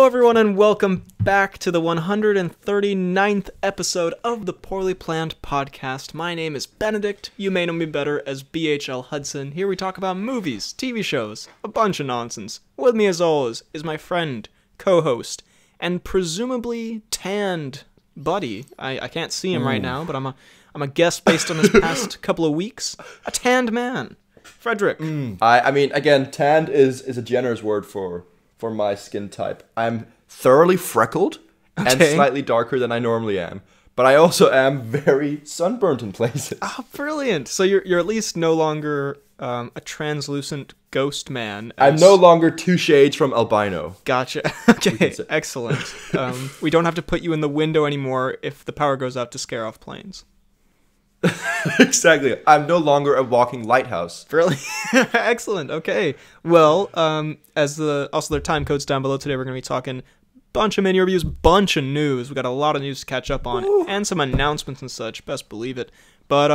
Hello everyone and welcome back to the 139th episode of the Poorly Planned Podcast. My name is Benedict. You may know me better as BHL Hudson. Here we talk about movies, TV shows, a bunch of nonsense. With me as always is my friend, co-host, and presumably tanned buddy. I can't see him right now, but I'm a guest based on his past couple of weeks. A tanned man. Frederick. I mean, again, tanned is a generous word for my skin type. I'm thoroughly freckled and slightly darker than I normally am, but I also am very sunburnt in places. Oh, brilliant! So you're at least no longer a translucent ghost man. I'm no longer 2 shades from albino. Gotcha. Okay, excellent. We don't have to put you in the window anymore if the power goes out to scare off planes. Exactly. I'm no longer a walking lighthouse. Really? Excellent. Okay. Well, also there are time codes down below today. We're going to be talking bunch of mini reviews, bunch of news. We got a lot of news to catch up on, and some announcements and such. Best believe it. But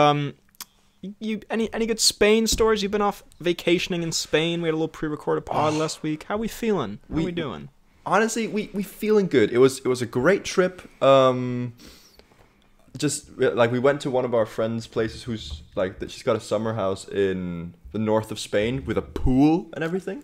you any good Spain stories? You've been off vacationing in Spain. We had a little pre-recorded pod last week. How we feeling? How we doing? Honestly, we feeling good. It was a great trip. Just like we went to one of our friends' places who's like she's got a summer house in the north of Spain with a pool and everything.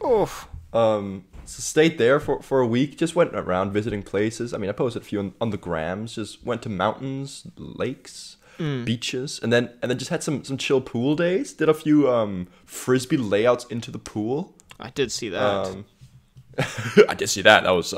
So stayed there for a week, just went around visiting places. I mean, I posted a few on the grams, just went to mountains, lakes, beaches, and then just had some chill pool days. Did a few frisbee layouts into the pool. I did see that. I did see that. That was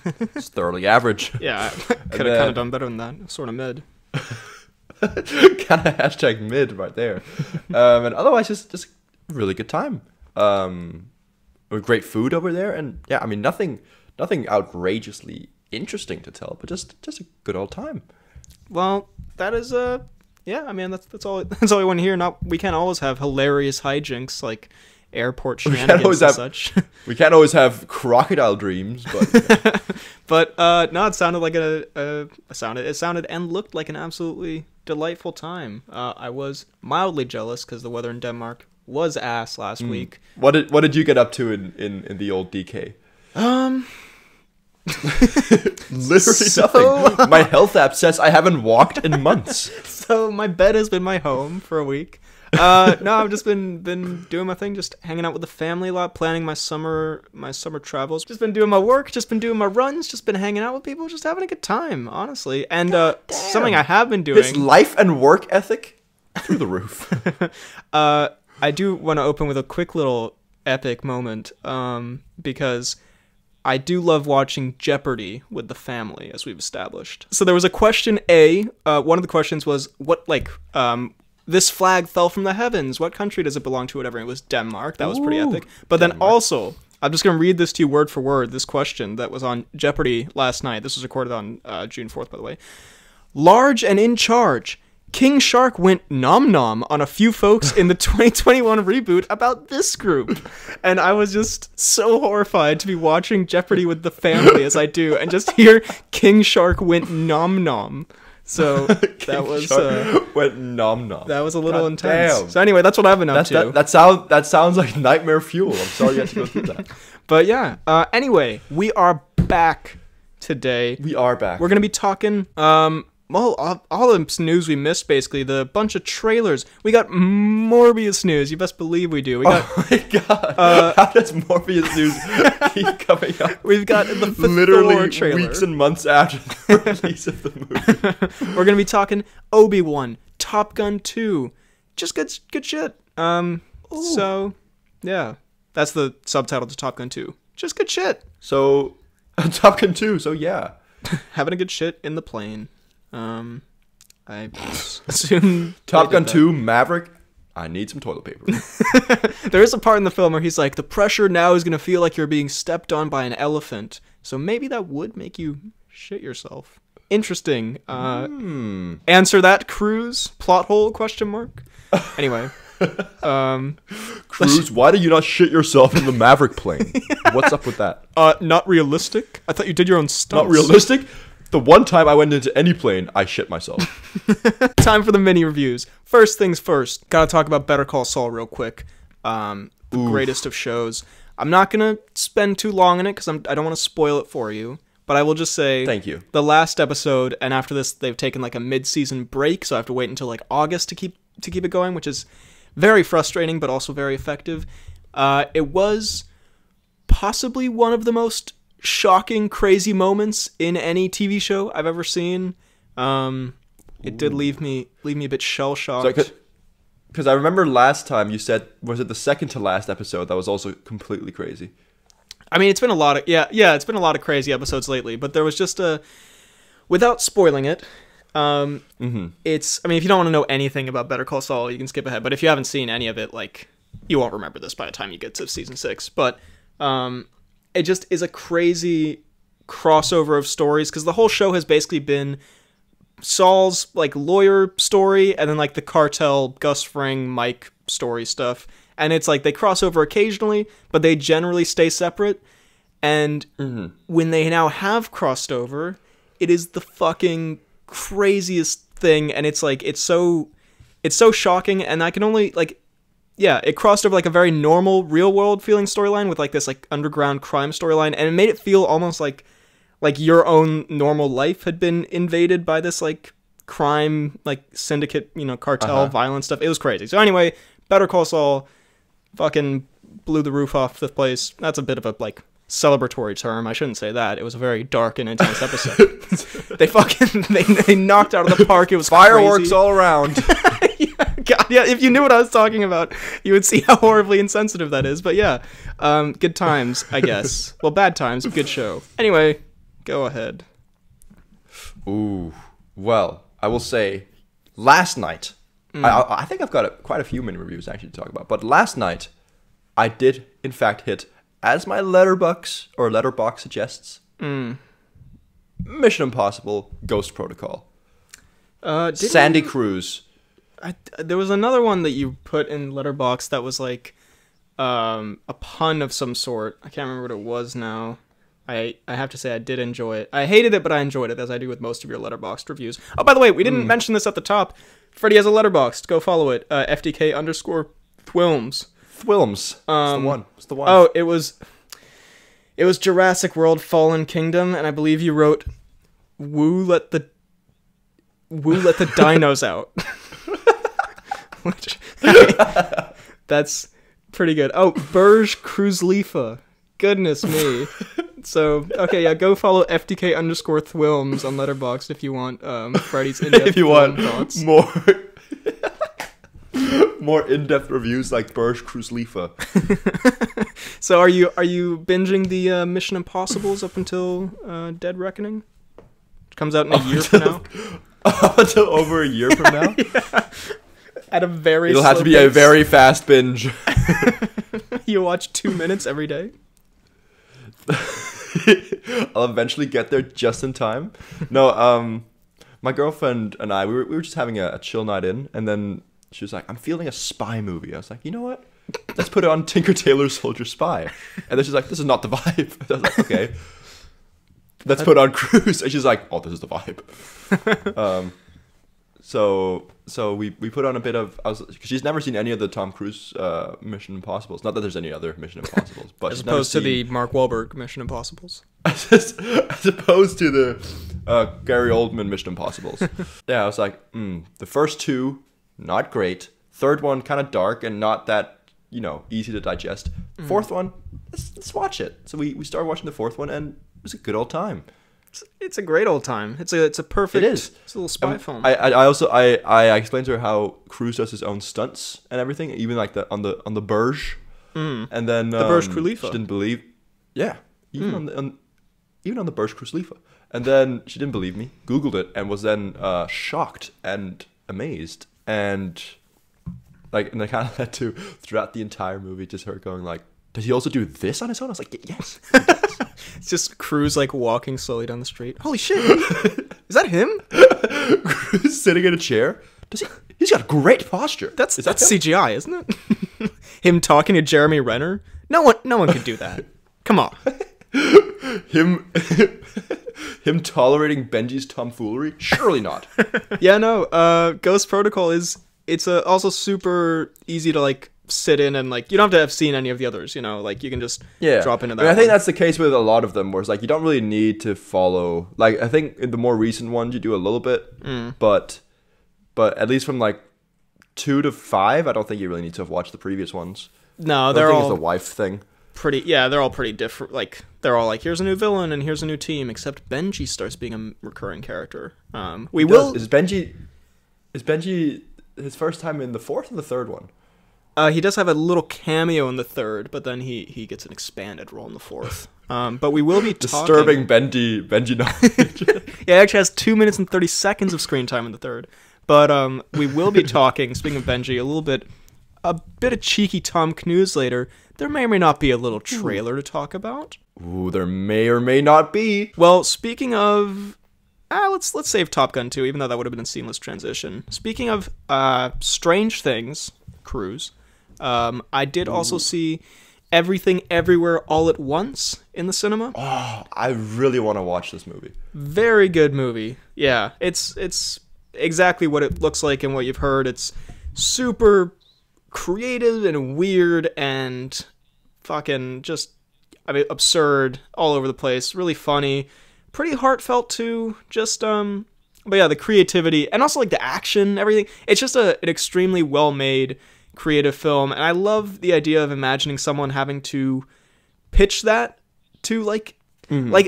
it's thoroughly average. Yeah, could have kind of done better than that. Sort of mid. Kind of hashtag mid right there. And otherwise, just a really good time. With great food over there, and yeah, I mean nothing outrageously interesting to tell, but just a good old time. Well, that is yeah. I mean that's all we want to hear. We can't always have hilarious hijinks like airport shenanigans and such. We can't always have crocodile dreams, but but no, it sounded like it sounded and looked like an absolutely delightful time. I was mildly jealous because the weather in Denmark was ass last week. What did you get up to in the old DK? Literally nothing. My health app says I haven't walked in months. So my bed has been my home for a week. No, I've just been doing my thing, just hanging out with the family a lot, planning my summer travels. Just been doing my work, just been doing my runs, just been hanging out with people, just having a good time, honestly. And something I have been doing. His life and work ethic through the roof. I do want to open with a quick little epic moment, because I do love watching Jeopardy with the family, as we've established. So there was a question A. One of the questions was, this flag fell from the heavens. What country does it belong to? Whatever. It was Denmark. That was pretty epic. But Denmark. Then also, I'm just going to read this to you word for word, this question that was on Jeopardy last night. This was recorded on June 4th, by the way. Large and in charge, King Shark went nom-nom on a few folks in the 2021 reboot about this group. And I was just so horrified to be watching Jeopardy with the family as I do, and just hear King Shark went nom-nom. So that was went nom nom. That was a little intense. Damn. So anyway, that's what I've been up to. That sounds like nightmare fuel. I'm sorry you had to go through that. But yeah. Anyway, we are back today. We are back. We're gonna be talking all the news we missed, basically. The bunch of trailers. We got Morbius news. You best believe we do. We got, oh my god. How does Morbius news keep coming up? We've got the fifth literally Thor trailer. Weeks and months after the release of the movie. We're going to be talking Obi-Wan, Top Gun 2. Just good shit. So, yeah. That's the subtitle to Top Gun 2. Just good shit. So, Top Gun 2, so yeah. Having a good shit in the plane. I assume Top Gun 2, Maverick, I need some toilet paper. There is a part in the film where he's like, the pressure now is going to feel like you're being stepped on by an elephant. So maybe that would make you shit yourself. Interesting. Answer that, Cruise? Plot hole, question mark? Anyway. Cruise, why do you not shit yourself in the Maverick plane? What's up with that? Not realistic? I thought you did your own stunts. Not realistic? The one time I went into any plane, I shit myself. Time for the mini reviews. First things first, gotta talk about Better Call Saul real quick. The greatest of shows. I'm not gonna spend too long on it because I don't want to spoil it for you. But I will just say, thank you. The last episode, and after this, they've taken like a mid-season break, so I have to wait until like August to keep it going, which is very frustrating, but also very effective. It was possibly one of the most shocking, crazy moments in any TV show I've ever seen. It did leave me a bit shell-shocked. Because I remember last time you said, was it the second to last episode that was also completely crazy? I mean, it's been a lot of it's been a lot of crazy episodes lately, but there was just without spoiling it, it's, I mean, if you don't want to know anything about Better Call Saul, you can skip ahead, but if you haven't seen any of it, like, you won't remember this by the time you get to season 6, but it just is a crazy crossover of stories, because the whole show has basically been Saul's, like, lawyer story, and then, like, the cartel, Gus Fring, Mike story stuff. And it's like they cross over occasionally, but they generally stay separate. And when they now have crossed over, it is the fucking craziest thing. And it's like, it's so shocking. And I can only, like, it crossed over like a very normal real world feeling storyline with like this like underground crime storyline. And it made it feel almost like your own normal life had been invaded by this like crime, like syndicate, cartel violence stuff. It was crazy. So anyway, Better Call Saul fucking blew the roof off the place. That's a bit of a, like, celebratory term. I shouldn't say that. It was a very dark and intense episode. they knocked out of the park. It was fireworks crazy. All around. God, yeah, if you knew what I was talking about, you would see how horribly insensitive that is. But yeah, good times, I guess. Well, bad times, good show. Anyway, go ahead. Ooh, well, I will say, last night, I think I've got quite a few mini reviews actually to talk about. But last night, I did in fact hit, as my letterbox suggests, Mission Impossible: Ghost Protocol. Sandy Cruz. There was another one that you put in Letterboxd that was like a pun of some sort. I can't remember what it was now. I have to say I did enjoy it. I hated it, but I enjoyed it, as I do with most of your Letterboxd reviews. Oh, by the way, we didn't mention this at the top. Freddie has a Letterboxd. Go follow it. FDK_Thwilms. Thwilms. It's the one. Oh, it was Jurassic World Fallen Kingdom, and I believe you wrote, Woo let the dinos out. Which, that's pretty good. Oh, Burj Khalifa. Goodness me. So, okay, yeah, go follow FDK_Thwilms on Letterboxd if you want Freddy's in-depth if you want thoughts. more in-depth reviews like Burj Khalifa. So are you binging the Mission Impossibles up until Dead Reckoning? Which comes out in a year from now? Until over a year from now? Yeah. At a very It'll have to be pace. a very fast binge. You watch 2 minutes every day? I'll eventually get there just in time. No, my girlfriend and I, we were just having a chill night in, and then she was like, I'm feeling a spy movie. I was like, you know what? Let's put it on Tinker Tailor Soldier Spy. And then she's like, this is not the vibe. I was like, okay. Let's put on Cruise. And she's like, oh, this is the vibe. So we put on a bit of, because she's never seen any of the Tom Cruise Mission Impossibles. Not that there's any other Mission Impossibles, but as opposed to the Mark Wahlberg Mission Impossibles. As opposed to the Gary Oldman Mission Impossibles. Yeah, I was like, the first two, not great. Third one, kind of dark and not that, easy to digest. Fourth one, let's watch it. So we started watching the fourth one, and it was a good old time. It's a great old time. It's a perfect. It is. It's a little spy film. I explained to her how Cruise does his own stunts and everything, even like on the Burj, and then the Burj Khalifa. She didn't believe. Yeah, even on the Burj Khalifa, and then she didn't believe me. Googled it and was then shocked and amazed, and that kind of led to throughout the entire movie just her going like, does he also do this on his own? I was like, yes. It's just Cruise like walking slowly down the street. Holy shit! Is that him? Cruise sitting in a chair. He's got great posture. That's CGI, isn't it? Him talking to Jeremy Renner. No one could do that. Come on. Him tolerating Benji's tomfoolery? Surely not. Yeah, no. Ghost Protocol it's also super easy to like sit in and like you don't have to have seen any of the others, you know, like you can just drop into that. I think that's the case with a lot of them, where it's like you don't really need to follow. Like I think in the more recent ones you do a little bit, but at least from like 2 to 5, I don't think you really need to have watched the previous ones. No, they're all it's the wife thing. They're all pretty different. Like they're all like, here's a new villain and here's a new team, except Benji starts being a recurring character. Is Benji his first time in the 4th or the 3rd one? He does have a little cameo in the 3rd, but then he gets an expanded role in the 4th. But we will be disturbing Benji knowledge. Yeah, he actually has 2 minutes and 30 seconds of screen time in the 3rd. But we will be talking, speaking of Benji, a bit of cheeky Tom Cnews later. There may or may not be a little trailer to talk about. Ooh, there may or may not be. Well, speaking of... let's save Top Gun 2, even though that would have been a seamless transition. Speaking of strange things, Cruise, I did also see Everything Everywhere All at Once in the cinema. Oh, I really want to watch this movie. Very good movie. Yeah, it's exactly what it looks like and what you've heard. It's super creative and weird and fucking just, I mean, absurd all over the place. Really funny. Pretty heartfelt too. Just but yeah, the creativity and also like the action, everything. It's just an extremely well made, creative film, and I love the idea of imagining someone having to pitch that to like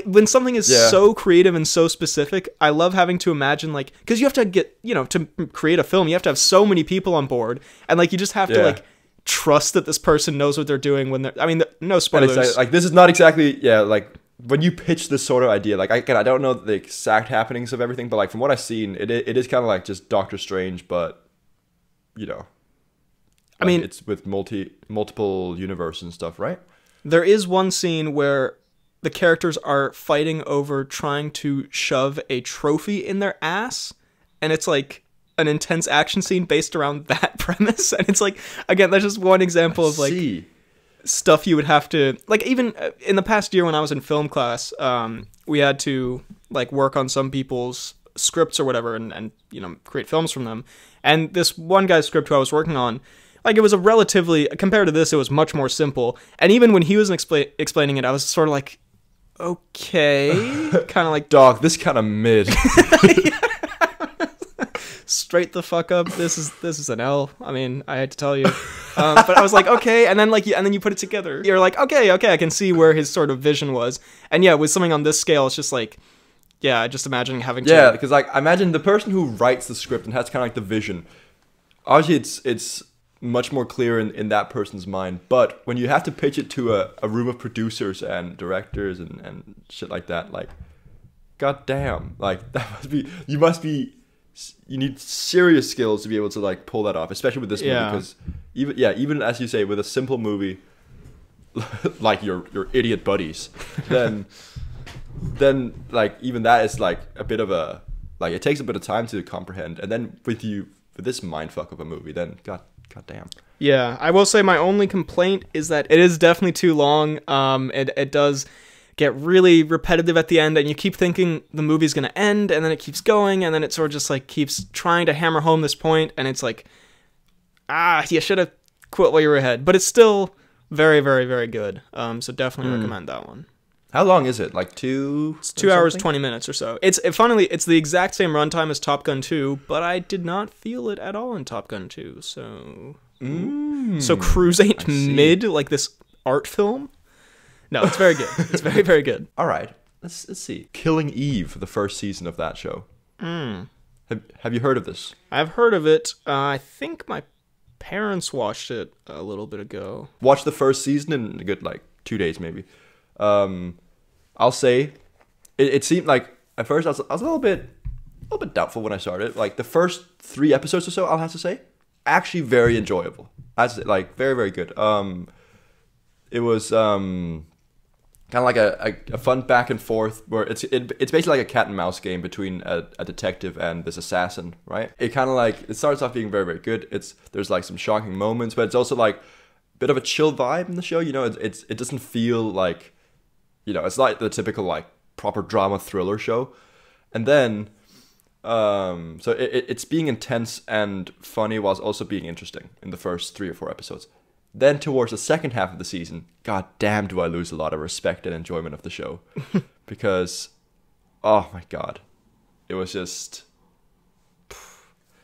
when something is so creative and so specific. I love having to imagine, like, because you have to get, you know, to create a film, you have to have so many people on board, and like you just have to like trust that this person knows what they're doing when they're. I mean, no spoilers. Like this is not exactly like. When you pitch this sort of idea, like I don't know the exact happenings of everything, but like from what I've seen, it is kind of like just Doctor Strange, but you know, I mean, it's with multiple universe and stuff, right? There is one scene where the characters are fighting over trying to shove a trophy in their ass, and it's like an intense action scene based around that premise, and it's like, again, that's just one example of like stuff you would have to, like, even in the past year when I was in film class, we had to like work on some people's scripts or whatever and you know, create films from them, and this one guy's script who I was working on, like, it was a relatively, compared to this, it was much more simple, and even when he was explaining it, I was sort of like, okay, kind of like, dog, this kind of mid. Straight the fuck up. This is an L. I mean, I had to tell you, but I was like, okay, and then like, and then you put it together. You're like, okay, I can see where his sort of vision was, and yeah, with something on this scale, it's just like, yeah, just imagining having to. Yeah, because like, I imagine the person who writes the script and has kind of like the vision. Obviously, it's much more clear in that person's mind, but when you have to pitch it to a room of producers and directors and shit like that, like, goddamn, like that you need serious skills to be able to like pull that off, especially with this movie, because even as you say, with a simple movie like your idiot buddies, then like even that is like a bit of a, like, it takes a bit of time to comprehend, and then with this mindfuck of a movie, then god damn. Yeah, I will say my only complaint is that it is definitely too long. It does get really repetitive at the end, and you keep thinking the movie's gonna end, and then it keeps going, and then it sort of just like keeps trying to hammer home this point, and it's like, you should have quit while you were ahead, but it's still very, very, very good. So definitely recommend that one. How long is it? Like It's 2 hours 20 minutes or so. It's the exact same runtime as Top Gun 2, but I did not feel it at all in Top Gun 2. So so Cruise ain't mid like this art film. No, it's very good. It's very, very good. All right, let's see. Killing Eve, the first season of that show. Have you heard of this? I've heard of it. I think my parents watched it a little bit ago. Watched the first season in a good like 2 days maybe. I'll say it seemed like at first I was a little bit doubtful when I started. Like the first 3 episodes or so, I'll have to say, actually very enjoyable. That's like very, very good. It was kind of like a fun back and forth where it's basically like a cat and mouse game between a detective and this assassin, right? It kind of like, it starts off being very, very good. There's like some shocking moments, but it's also like a bit of a chill vibe in the show. You know, it doesn't feel like, you know, it's like the typical like proper drama thriller show. And then so it's being intense and funny whilst also being interesting in the first 3 or 4 episodes. Then towards the second half of the season, god damn do I lose a lot of respect and enjoyment of the show. Because, oh my god. It was just...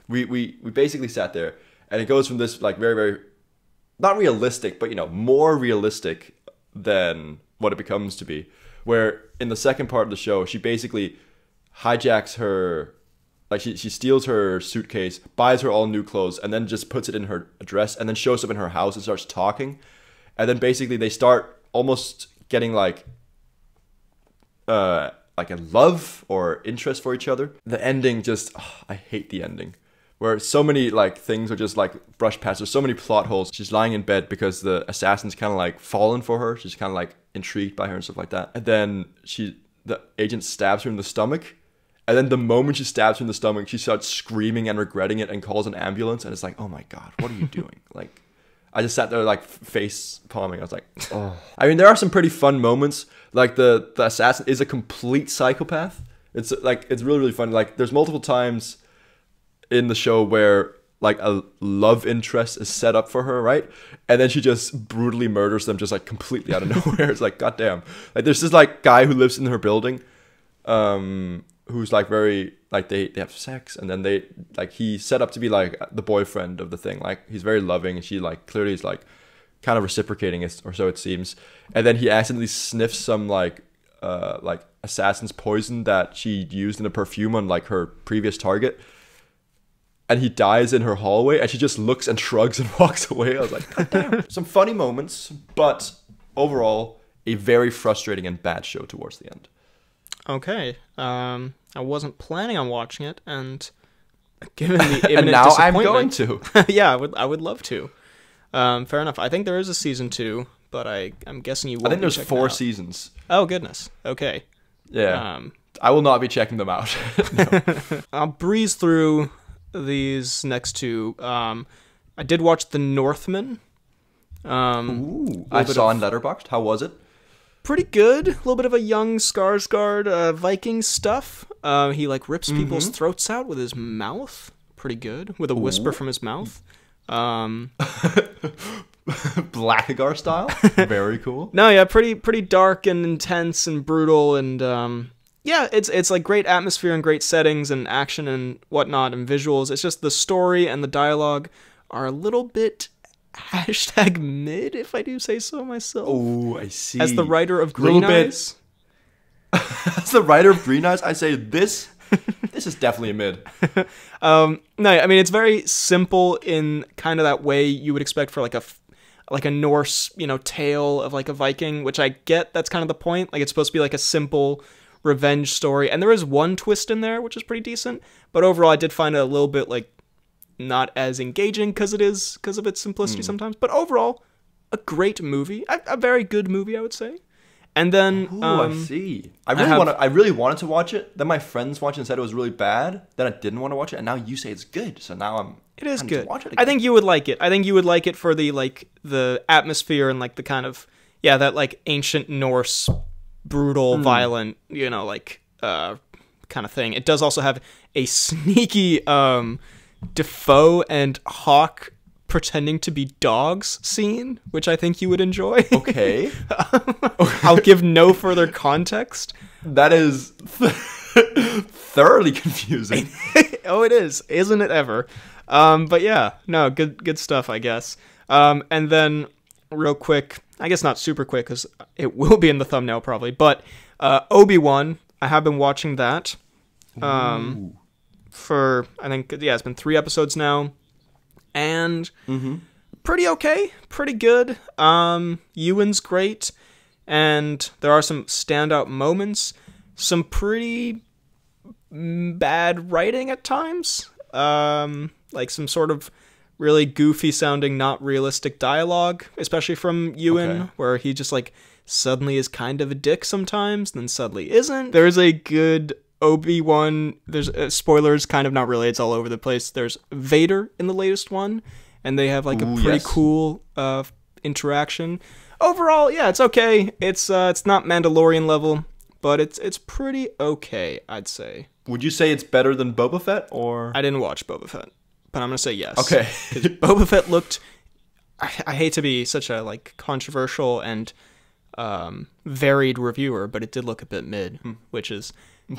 We basically sat there, and it goes from this like very, very... not realistic, but, you know, more realistic than what it becomes to be. Where in the second part of the show, she basically hijacks her... like, she steals her suitcase, buys her all new clothes, and then just puts it in her dress, and then shows up in her house and starts talking. And then basically they start almost getting like a love or interest for each other. The ending just... I hate the ending. Where so many like things are just like brushed past. There's so many plot holes. She's lying in bed because the assassin's kind of like fallen for her. She's kind of like intrigued by her and stuff like that. And then the agent stabs her in the stomach. And then the moment she stabs her in the stomach, she starts screaming and regretting it and calls an ambulance. And it's like, oh my god, what are you doing? Like, I just sat there like face palming. I was like, oh. I mean, there are some pretty fun moments. Like the assassin is a complete psychopath. It's like, it's really, really fun. Like there's multiple times in the show where like a love interest is set up for her, right? And then she just brutally murders them just like completely out of nowhere. It's like, goddamn. Like there's this like guy who lives in her building, who's like very like they have sex, and then they like he's set up to be like the boyfriend of the thing. Like he's very loving, and she like clearly is like kind of reciprocating it, or so it seems. And then he accidentally sniffs some like assassin's poison that she used in a perfume on like her previous target. And he dies in her hallway, and she just looks and shrugs and walks away. I was like, god damn. Some funny moments, but overall, a very frustrating and bad show towards the end. Okay. I wasn't planning on watching it, and given the imminent and now I'm going to. Yeah, I would love to. Fair enough. I think there is a season 2, but I'm guessing you won't. I think there's 4 seasons. Oh, goodness. Okay. Yeah. I will not be checking them out. No. I'll breeze through these next 2. I did watch The Northman. Ooh, I saw on Letterboxd. How was it? Pretty good. A little bit of a young Skarsgård Viking stuff. He like rips people's throats out with his mouth. Pretty good. With a whisper from his mouth. Blackagar style. Very cool. No, yeah, pretty dark and intense and brutal, and yeah, it's like great atmosphere and great settings and action and whatnot and visuals. It's just the story and the dialogue are a little bit #mid, if I do say so myself. Oh, I see. As the writer of Green Eyes. As the writer of Green Eyes, I say this is definitely a mid. No, I mean, it's very simple in kind of that way you would expect for like a Norse, tale of like a Viking, which I get. That's kind of the point. Like it's supposed to be like a simple revenge story, and there is one twist in there which is pretty decent, but overall I did find it a little bit like not as engaging because of its simplicity sometimes. But overall, a great movie, a very good movie, I would say. And then I see. I really wanted to watch it. Then my friends watched it and said it was really bad. Then I didn't want to watch it, and now you say it's good. So now it is good. Watch it again. I think you would like it. I think you would like it for the atmosphere and like the kind of that like ancient Norse brutal, violent, kind of thing. It does also have a sneaky Defoe and Hawk pretending to be dogs scene, which I think you would enjoy. Okay. I'll give no further context. That is thoroughly confusing. Oh, it is. Isn't it ever? But yeah, no, good stuff, I guess. And then real quick, I guess not super quick because it will be in the thumbnail probably, but Obi-Wan, I have been watching that for, I think, it's been 3 episodes now, and pretty okay, pretty good. Ewan's great, and there are some standout moments, some pretty bad writing at times, like some sort of really goofy sounding, not realistic dialogue, especially from Ewan, where he just like suddenly is kind of a dick sometimes, then suddenly isn't. There's a good Obi-Wan, there's spoilers, kind of, not really, it's all over the place. There's Vader in the latest one, and they have like a pretty cool interaction. Overall, yeah, it's okay. It's not Mandalorian level, but it's pretty okay, I'd say. Would you say it's better than Boba Fett, or? I didn't watch Boba Fett, but I'm gonna say yes. Okay. Because Boba Fett looked I hate to be such a like controversial and varied reviewer, but it did look a bit mid, which is we're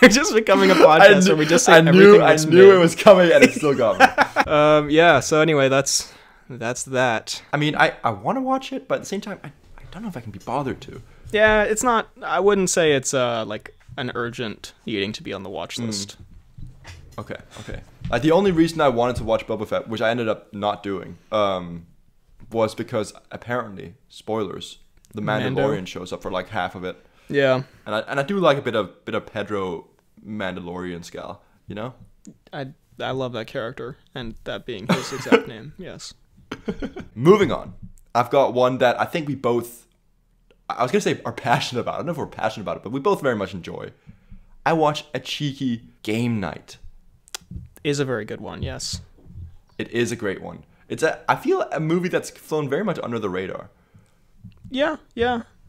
just becoming a podcast where we just say everything that's mid. I knew it was coming, and it still got me. Yeah. So anyway, that's that. I mean, I want to watch it, but at the same time, I don't know if I can be bothered to. Yeah, it's not. I wouldn't say it's like an urgent needing to be on the watch list. Okay. The only reason I wanted to watch Boba Fett, which I ended up not doing, was because apparently, spoilers, the Mandalorian shows up for like half of it. Yeah, and I do like a bit of Pedro Mandalorian scale, you know. I love that character, and that being his exact name. Yes. Moving on, I've got one that I think we both, I was gonna say are passionate about. I don't know if we're passionate about it, but we both very much enjoy. I watched A Cheeky Game Night. Is a very good one. Yes. It is a great one. I feel a movie that's flown very much under the radar. Yeah,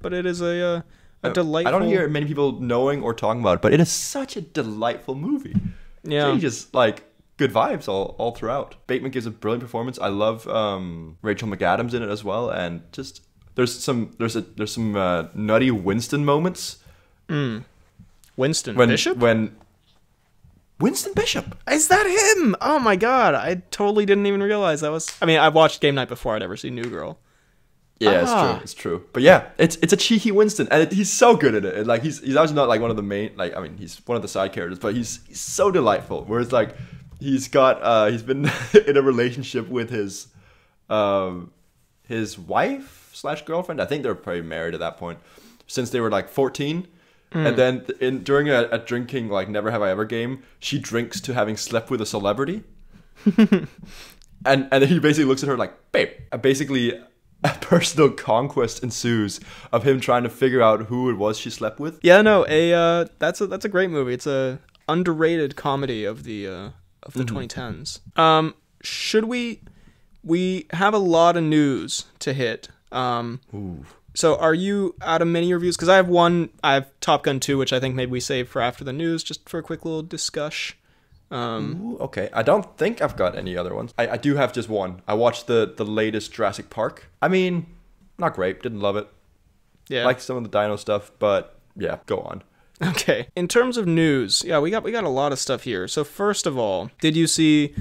but it is a delightful. I don't hear many people knowing or talking about it, but it is such a delightful movie. Yeah, just like good vibes all throughout. Bateman gives a brilliant performance. I love Rachel McAdams in it as well, and just there's some nutty Winston moments. Winston Bishop. Is that him? Oh my god, I totally didn't even realize that was. I mean, I've watched Game Night before. I'd never seen New Girl. Yeah, it's true. But yeah, it's a cheeky Winston, and he's so good at it. And like he's actually not like one of the main, like I mean, he's one of the side characters, but he's so delightful. Whereas like he's been in a relationship with his wife/girlfriend. I think they're probably married at that point since they were like 14. And then during a drinking like Never Have I Ever game, she drinks to having slept with a celebrity. and he basically looks at her like, babe. Basically, a personal conquest ensues of him trying to figure out who it was she slept with. Yeah, no, that's a great movie. It's a underrated comedy of the 2010s. Should we have a lot of news to hit. Ooh. So are you out of mini reviews? Because I have Top Gun 2, which I think maybe we save for after the news, just for a quick little discussion. Ooh, okay. I don't think I've got any other ones. I do have just one. I watched the latest Jurassic Park. I mean, not great. Didn't love it. Yeah. Liked some of the dino stuff, but yeah, go on. Okay. In terms of news, yeah, we got a lot of stuff here. So first of all, did you see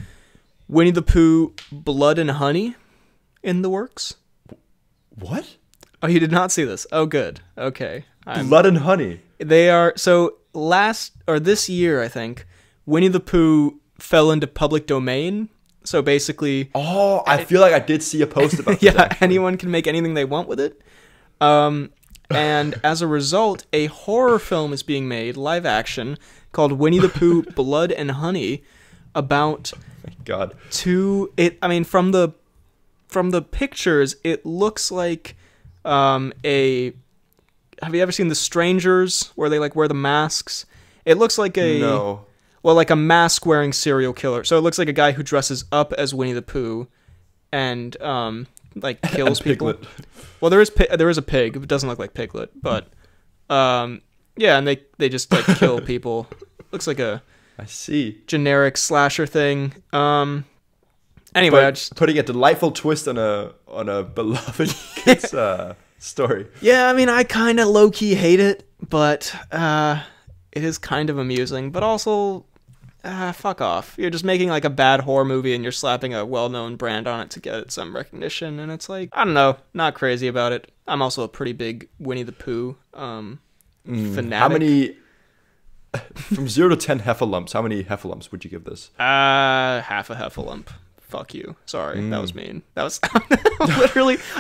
Winnie the Pooh Blood and Honey in the works? What? Oh, you did not see this. Oh, good. Okay. Blood and Honey. They are so this year, I think, Winnie the Pooh fell into public domain. So basically, I feel like I did see a post about this. Yeah, actually. anyone can make anything they want with it. And as a result, a horror film is being made, live action, called Winnie the Pooh Blood and Honey, about Thank God. From the pictures, it looks like have you ever seen The Strangers where they like wear the masks? It looks like like a mask wearing serial killer. So it looks like a guy who dresses up as Winnie the Pooh and like kills people. Piglet. Well, there is a pig. It doesn't look like Piglet, but yeah, and they just like kill people. Looks like a generic slasher thing. Anyway, I just putting a delightful twist on a beloved kid's story. Yeah, I mean, I kind of low-key hate it, but it is kind of amusing. But also, fuck off. You're just making like a bad horror movie and you're slapping a well-known brand on it to get some recognition. And it's like, I don't know, not crazy about it. I'm also a pretty big Winnie the Pooh fanatic. How many... From 0 to 10 heffalumps, how many heffalumps would you give this? Half a heffalump. Fuck you. Sorry, that was mean. That was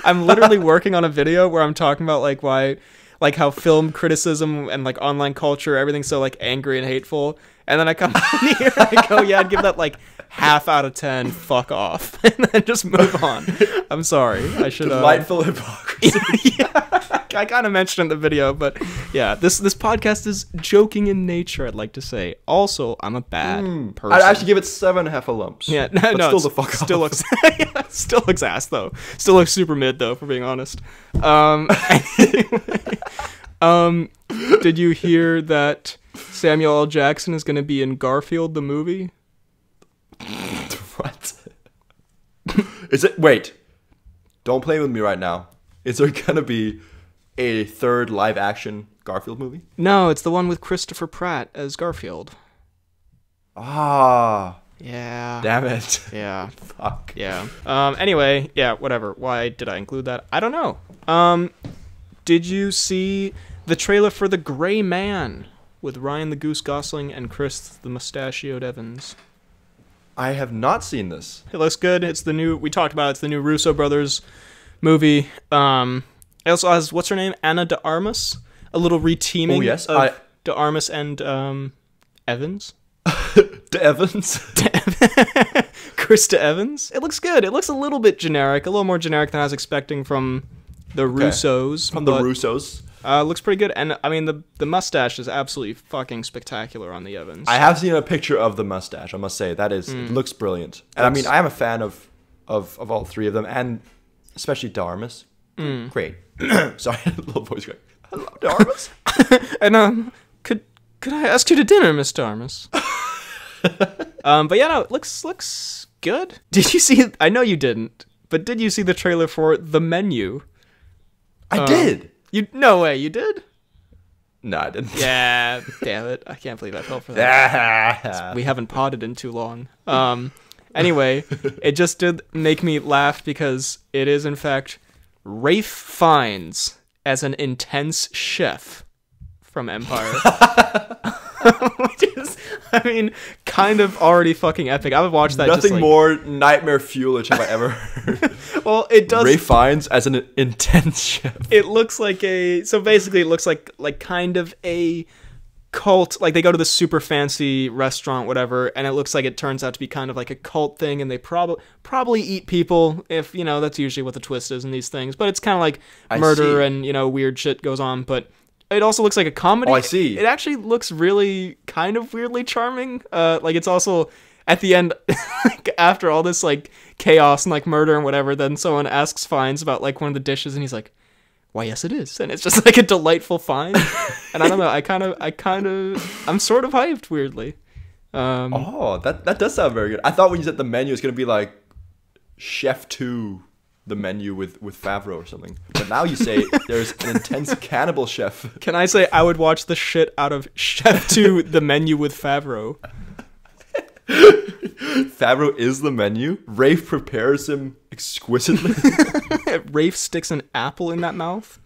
I'm literally working on a video where I'm talking about like why, like how film criticism and like online culture, everything's so like angry and hateful. And then I come on here and I go, yeah, I'd give that like half out of 10. Fuck off, and then just move on. I'm sorry. I should. Delightful hypocrisy. Yeah, I kind of mentioned in the video, but yeah, this podcast is joking in nature. I'd like to say. Also, I'm a bad person. I'd actually give it 7 heffalumps. Yeah, no, still the fuck still off. Still looks ass though. Still looks super mid though, for being honest. Did you hear that Samuel L. Jackson is going to be in Garfield the movie? What? Is it? Wait. Don't play with me right now. Is there gonna be a third live-action Garfield movie? No, it's the one with Christopher Pratt as Garfield. Ah. Yeah. Damn it. Yeah. Fuck. Yeah. Anyway, yeah, whatever. Why did I include that? I don't know. Did you see the trailer for The Gray Man with Ryan the Goose Gosling and Chris the Mustachioed Evans? I have not seen this. It looks good. It's the new, we talked about it, it's the new Russo brothers movie. It also has, what's her name? Ana de Armas? A little reteaming of de Armas and Evans. De Evans? Chris de Evans. It looks good. It looks a little bit generic, a little more generic than I was expecting from the Russos. From the Russos. Looks pretty good. And, I mean, the mustache is absolutely fucking spectacular on the Evans. I have seen a picture of the mustache, I must say. That is, it looks brilliant. And I mean, I am a fan of all three of them, and especially Darmus. Great. Sorry, little voice going, hello, Darmus. And, could I ask you to dinner, Miss Darmus? But yeah, no, it looks good. Did you see, I know you didn't, but did you see the trailer for The Menu? I did. No way, you did? No, I didn't. Yeah, damn it. I can't believe I fell for that. We haven't potted in too long. Anyway, it just did make me laugh because it is, in fact, Ralph Fiennes as an intense chef from Empire. Which is, I mean, kind of already fucking epic. I would watch that. Nothing just like, more nightmare fuelish have I ever heard. Well, it does. Ralph Fiennes as an intense chef. It looks like so basically it looks like kind of a cult. Like they go to this super fancy restaurant, whatever, and it looks like it turns out to be kind of like a cult thing, and they probably eat people. If that's usually what the twist is in these things. But it's kind of like murder and weird shit goes on, but. It also looks like a comedy. Oh, I see. It actually looks really kind of weirdly charming. Like it's also at the end, like, after all this like chaos and like murder and whatever, then someone asks Fiennes about like one of the dishes, and he's like, "Why, yes, it is," and it's just like a delightful find. And I don't know. I'm sort of hyped weirdly. That does sound very good. I thought when you said The Menu, it's gonna be like Chef 2. The Menu with Favreau or something. But now you say there's an intense cannibal chef. Can I say I would watch the shit out of Chef 2, The Menu with Favreau? Favreau is the menu. Rafe prepares him exquisitely. Rafe sticks an apple in that mouth.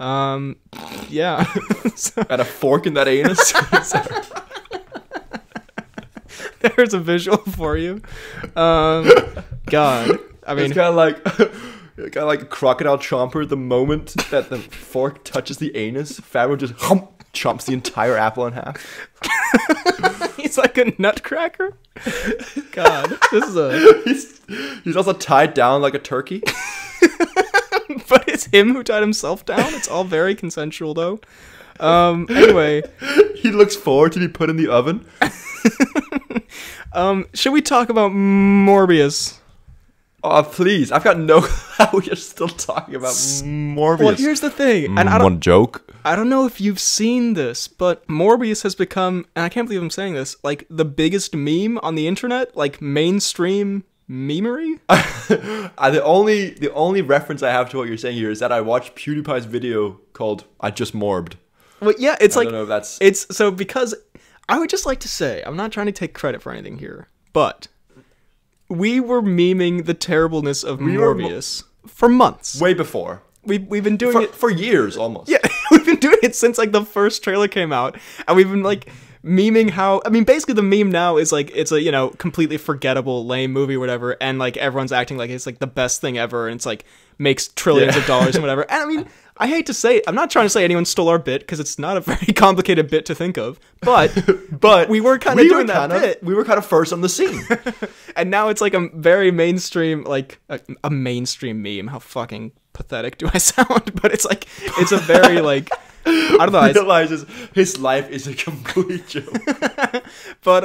Yeah. And a fork in that anus. There's a visual for you. God. I mean, it's kind of like a crocodile chomper. The moment that the fork touches the anus, Favreau just chomps the entire apple in half. He's like a nutcracker. God, this is he's also tied down like a turkey. But it's him who tied himself down. It's all very consensual, though. Anyway, he looks forward to be put in the oven. Should we talk about Morbius? Oh, please. I've got no how we are still talking about Morbius. Well, here's the thing. And one joke. I don't know if you've seen this, but Morbius has become, and I can't believe I'm saying this, like the biggest meme on the internet, like mainstream memery. The only reference I have to what you're saying here is that I watched PewDiePie's video called "I Just Morbed." Well, yeah, it's I like don't know if that's it's so because I would just like to say I'm not trying to take credit for anything here, but we were memeing the terribleness of Morbius for months. Way before. We've been doing it for years almost. Yeah, we've been doing it since like the first trailer came out, and we've been like memeing how, I mean, basically the meme now is like it's a completely forgettable lame movie or whatever, and like everyone's acting like it's like the best thing ever, and it's like makes trillions of dollars and whatever. And I mean, I hate to say it, I'm not trying to say anyone stole our bit because it's not a very complicated bit to think of, but we were kind of doing that bit. We were kind of first on the scene. And now it's like a very mainstream, like a mainstream meme. How fucking pathetic do I sound? But it's like, it's a very like, I don't know. Realizes his life is a complete joke. But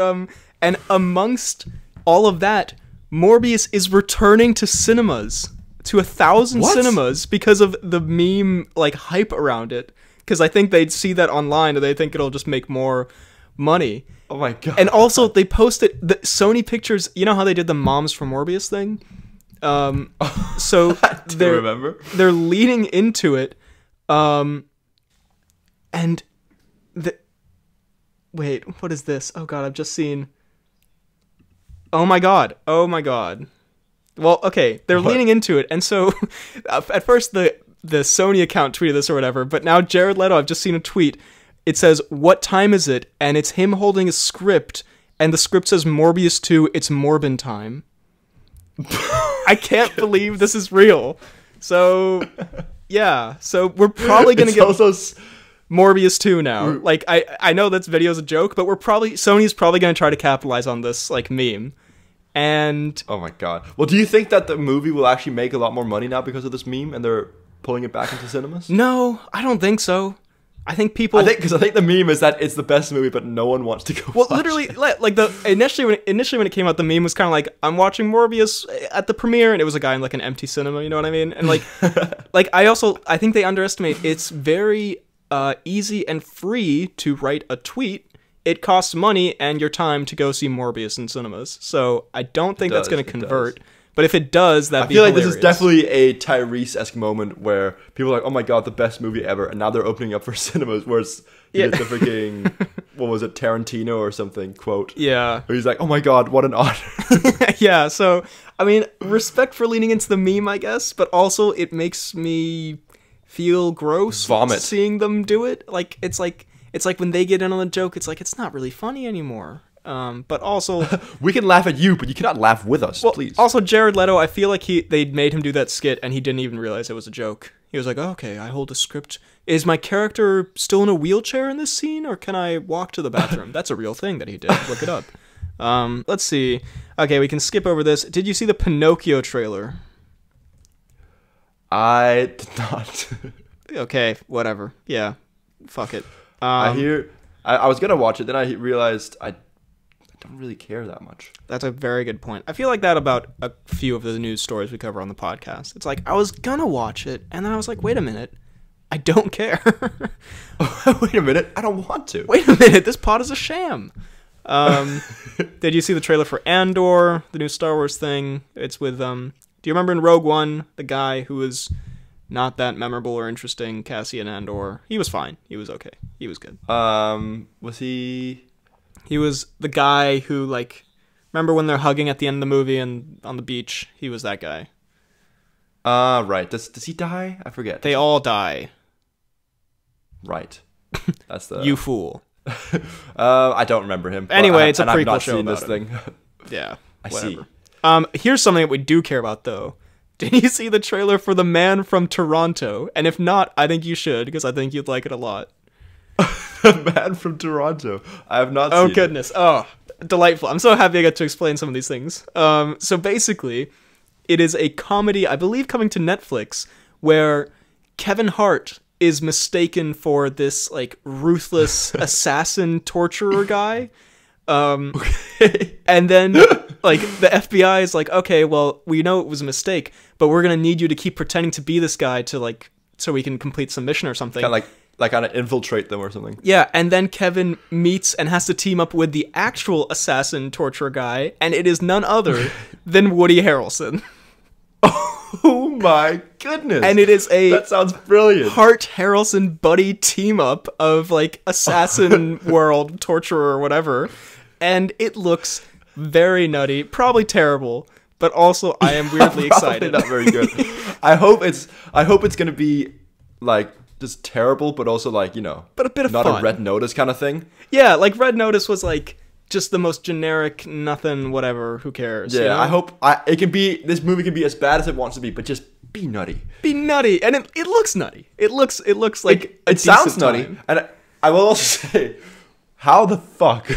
and amongst all of that, Morbius is returning to cinemas, to 1,000 cinemas, because of the meme like hype around it. Because I think they'd see that online and they think it'll just make more money. Oh my god! And also they posted the Sony Pictures. You know how they did the Moms for Morbius thing? So remember. They're leaning into it, and wait, what is this? Oh god, I've just seen. Oh my god. Well, okay, they're leaning into it, and so at first the Sony account tweeted this or whatever, but now Jared Leto, I've just seen a tweet. It says, "What time is it?" And it's him holding a script, and the script says Morbius 2, it's Morbin time. I can't believe this is real. So, yeah. So we're probably going to get Morbius 2 now. Like, I know this video's a joke, but Sony's probably going to try to capitalize on this, like, meme. And... oh my god. Well, do you think that the movie will actually make a lot more money now because of this meme, and they're pulling it back into cinemas? No, I don't think so. I think people... I think the meme is that it's the best movie, but no one wants to go watch literally, it. like, initially when it came out, the meme was kind of like, I'm watching Morbius at the premiere, and it was a guy in, like, an empty cinema, you know what I mean? And, like, I think they underestimate, it's very easy and free to write a tweet. It costs money and your time to go see Morbius in cinemas. So I don't think that's going to convert. But if it does, that'd be hilarious. I feel like this is definitely a Tyrese-esque moment where people are like, oh my god, the best movie ever. And now they're opening up for cinemas where it's the freaking, what was it, Tarantino or something, quote. Yeah. Where he's like, oh my god, what an honor. Yeah, so, I mean, respect for leaning into the meme, I guess. But also, it makes me feel gross. Vomit. Seeing them do it. Like, it's like when they get in on a joke, it's like, it's not really funny anymore. But also... we can laugh at you, but you cannot laugh with us, please. Also, Jared Leto, I feel like they made him do that skit, and he didn't even realize it was a joke. He was like, oh, okay, I hold a script. Is my character still in a wheelchair in this scene, or can I walk to the bathroom? That's a real thing that he did. Look it up. Let's see. Okay, we can skip over this. Did you see the Pinocchio trailer? I did not. Okay, whatever. Yeah, fuck it. I was gonna watch it, then I realized I don't really care that much. That's a very good point. I feel like that about a few of the news stories we cover on the podcast. It's like, I was gonna watch it, and then I was like, wait a minute, I don't care. Wait a minute, I don't want to. Wait a minute, this pod is a sham. Did you see the trailer for Andor, the new Star Wars thing? It's with, do you remember in Rogue One, the guy who was not that memorable or interesting, Cassian Andor? He was fine. He was okay. He was good. Was he... He was the guy who, like, remember when they're hugging at the end of the movie and on the beach? He was that guy. Right. Does he die? I forget. They all die. Right. That's the... You fool. I don't remember him. Anyway, it's a prequel I've not show seen about this thing. Yeah, I whatever. see. Here's something that we do care about, though. Did you see the trailer for The Man from Toronto? And if not, I think you should, because I think you'd like it a lot. The Man from Toronto. I have not seen Oh, goodness. It. Oh, delightful. I'm so happy I got to explain some of these things. So basically, it is a comedy, I believe coming to Netflix, where Kevin Hart is mistaken for this, like, ruthless assassin torturer guy. Okay. And then, like, the FBI is like, okay, well, we know it was a mistake, but we're gonna need you to keep pretending to be this guy to, like, so we can complete some mission or something. Kind of infiltrate them or something. Yeah, and then Kevin meets and has to team up with the actual assassin torturer guy, and it is none other than Woody Harrelson. Oh my goodness. And it is that sounds brilliant. Hart Harrelson buddy team up of, like, assassin world torturer or whatever. And it looks very nutty, probably terrible, but also I am weirdly excited. Not very good. I hope it's going to be, like, just terrible, but also, like, you know, but a bit of not fun. A Red Notice kind of thing. Yeah, like Red Notice was, like, just the most generic, nothing, whatever, who cares? Yeah, you know? I hope this movie can be as bad as it wants to be, but just be nutty. Be nutty, and it looks nutty. It looks like it sounds nutty. And I will also say, how the fuck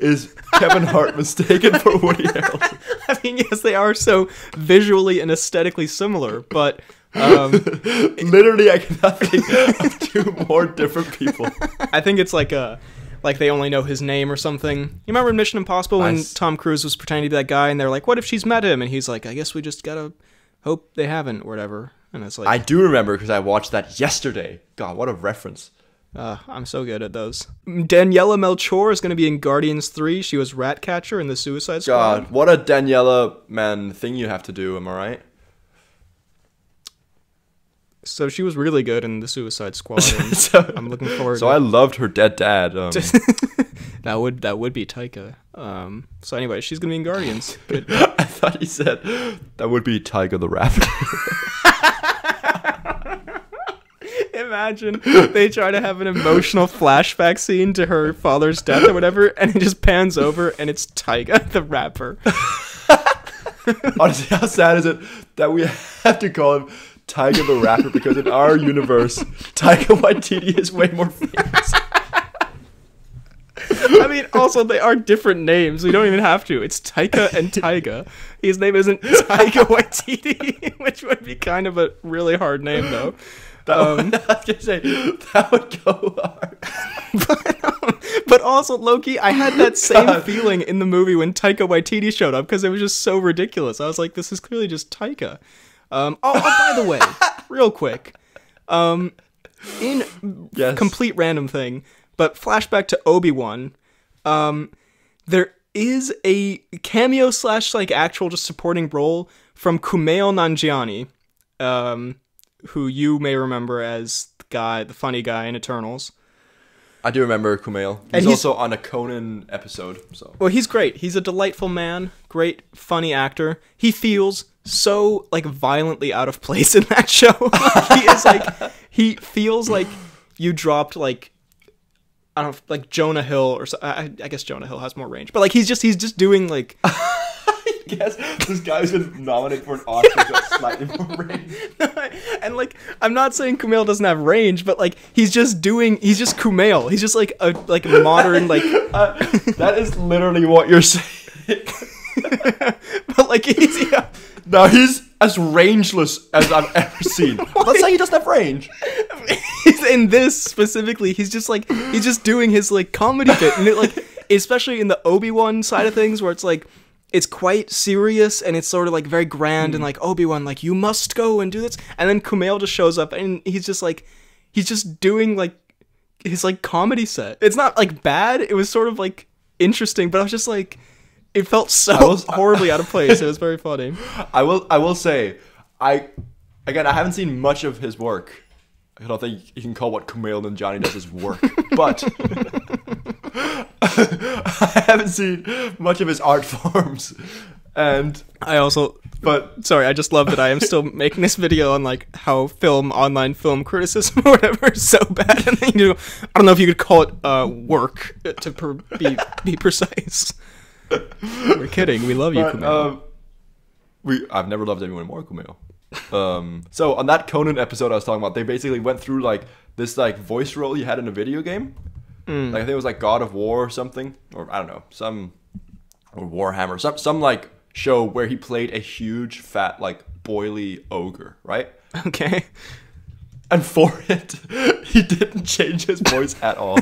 is Kevin Hart mistaken for Woody Harrelson? I mean, yes, they are so visually and aesthetically similar, but literally, I cannot think of two more different people. I think it's like they only know his name or something. You remember in Mission Impossible when Tom Cruise was pretending to be that guy, and they're like, "What if she's met him?" And he's like, "I guess we just gotta hope they haven't," or whatever. And it's like, I do remember because I watched that yesterday. God, what a reference! I'm so good at those. Daniela Melchior is going to be in Guardians 3. She was Ratcatcher in the Suicide Squad. God, what a Daniela thing you have to do. Am I right? So she was really good in the Suicide Squad. And I'm looking forward. So I loved her dead dad. That would be Taika. So anyway, she's gonna be in Guardians. Good. I thought he said that would be Tiger the Raptor. Imagine they try to have an emotional flashback scene to her father's death or whatever, and it just pans over and it's Tyga the rapper. Honestly, how sad is it that we have to call him Tiger the Rapper because in our universe, Taika Waititi is way more famous. I mean, also, they are different names. We don't even have to. It's Taika and Tyga. His name isn't Taika Waititi, which would be kind of a really hard name, though. I was gonna say, that would go hard. But also, Loki, I had that same feeling in the movie when Taika Waititi showed up because it was just so ridiculous. I was like, this is clearly just Taika. By the way, real quick, complete random thing, but flashback to Obi-Wan, there is a cameo / like actual just supporting role from Kumail Nanjiani, who you may remember as the funny guy in Eternals. I do remember Kumail. He's also on a Conan episode. So. Well, he's great. He's a delightful man, great, funny actor. He feels so like violently out of place in that show. He feels like you dropped like, I don't know, like Jonah Hill or so. I guess Jonah Hill has more range, but like he's just doing like. I guess this guy's been nominated for an Oscar with slightly more range. And like, I'm not saying Kumail doesn't have range, but like he's just Kumail. He's just like a modern like. That is literally what you're saying. But like he's No, he's as rangeless as I've ever seen. Let's say he doesn't have range. In this specifically, he's just doing his like comedy bit, and it like, especially in the Obi-Wan side of things, where it's like, it's quite serious and it's sort of like very grand and like Obi-Wan, like you must go and do this, and then Kumail just shows up and he's just doing like his like comedy set. It's not like bad. It was sort of like interesting, but I was just like. It felt so horribly out of place. It was very funny. I will say, I haven't seen much of his work. I don't think you can call what Kumail Nanjiani does his work, but I haven't seen much of his art forms. And sorry, I just love that I am still making this video on like how online film criticism or whatever is so bad. And then I don't know if you could call it work to be precise. We're kidding. We love you, Kumail. I've never loved anyone more, Kumail. So on that Conan episode I was talking about, they basically went through like this like voice role he had in a video game. Like I think it was like God of War or something, or I don't know, or Warhammer, some like show where he played a huge fat like boily ogre, right? Okay. And for it, he didn't change his voice at all.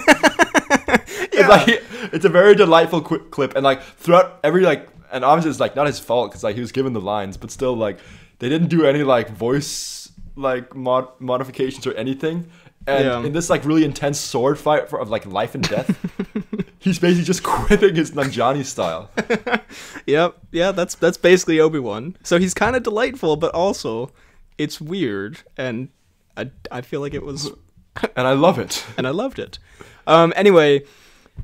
Yeah. It's a very delightful clip, and like throughout every like, and obviously it's like not his fault because like he was given the lines, but still like they didn't do any like voice like modifications or anything. And in this like really intense sword fight of like life and death, he's basically just quipping his Nanjiani style. Yep, yeah, that's basically Obi-Wan. So he's kind of delightful, but also it's weird, and I feel like it was, and I love it, and I loved it. Anyway.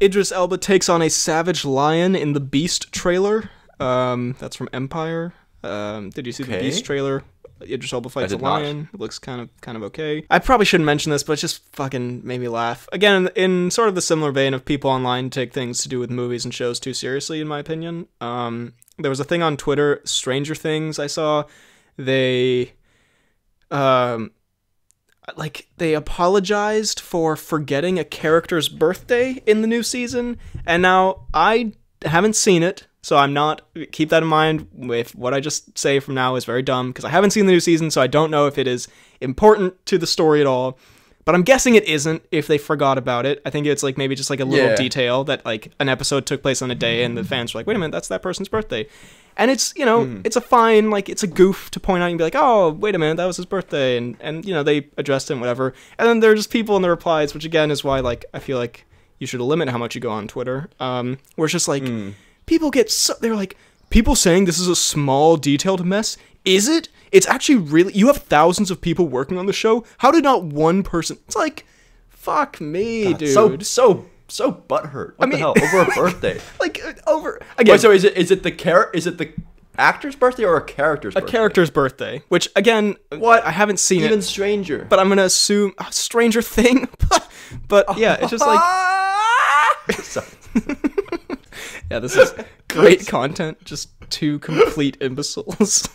Idris Elba takes on a savage lion in the Beast trailer. That's from Empire. Did you see the Beast trailer? Idris Elba fights a lion. It looks kind of okay. I probably shouldn't mention this, but it just fucking made me laugh. Again, in sort of the similar vein of people online take things to do with movies and shows too seriously, in my opinion. There was a thing on Twitter, Stranger Things, I saw. They apologized for forgetting a character's birthday in the new season, and now I haven't seen it, so I'm not, keep that in mind. If what I just say from now is very dumb, because I haven't seen the new season, so I don't know if it is important to the story at all, but I'm guessing it isn't if they forgot about it. I think it's like maybe just like a little detail that like an episode took place on a day and the fans were like, wait a minute, that's that person's birthday. And it's, you know, it's a fine, like, it's a goof to point out and be like, oh, wait a minute, that was his birthday, and you know, they addressed him, whatever. And then there are just people in the replies, which again is why, like, I feel like you should limit how much you go on Twitter, where it's just like, people get so, they're like, people saying this is a small, detailed mess, is it? It's actually really, you have thousands of people working on the show, how did not one person, it's like, fuck me, dude. So butthurt. What the hell? Over a birthday. Like, over... Again, wait, so is it the actor's birthday or a character's birthday? A character's birthday. Which, again... What? I haven't seen Even it. stranger. But I'm gonna assume... Stranger Thing? But, yeah, it's just like... Yeah, this is great content. Just two complete imbeciles.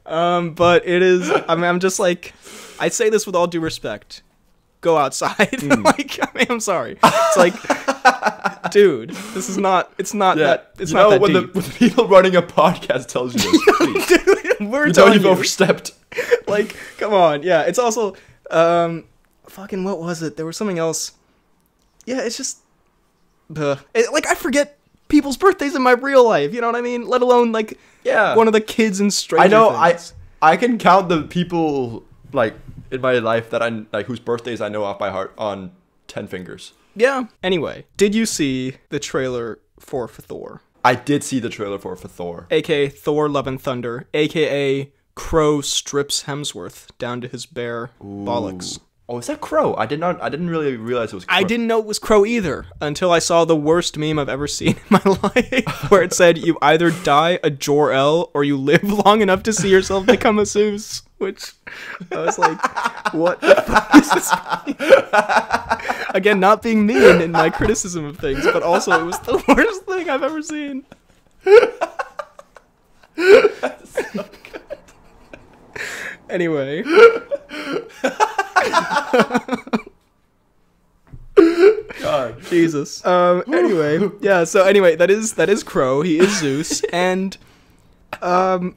But it is... I mean, I'm just like... I say this with all due respect. Go outside. Like, I mean, I'm sorry. It's like, dude, this is not. It's not that. It's not that when deep. the people running a podcast tells you this, please. Dude, we're you telling know you've you. overstepped. Like, come on. Yeah, it's also, fucking what was it? There was something else. Yeah, it's just, like I forget people's birthdays in my real life. You know what I mean? Let alone like, one of the kids in Stranger Things. I can count the people like in my life that I like whose birthdays I know off by heart on 10 fingers. Yeah. Anyway, did you see the trailer for Thor? I did see the trailer for Thor. AKA Thor Love and Thunder. AKA Crow strips Hemsworth down to his bare bollocks. Oh, is that Crow? I didn't really realize it was Crow. I didn't know it was Crow either until I saw the worst meme I've ever seen in my life, where it said, you either die a Jor-El or you live long enough to see yourself become a Zeus. Which, I was like, what the fuck is this? Again, not being mean in my criticism of things, but also it was the worst thing I've ever seen. That's so good. Anyway. God. Jesus. Anyway, yeah, so anyway, that is Crow. He is Zeus. And, I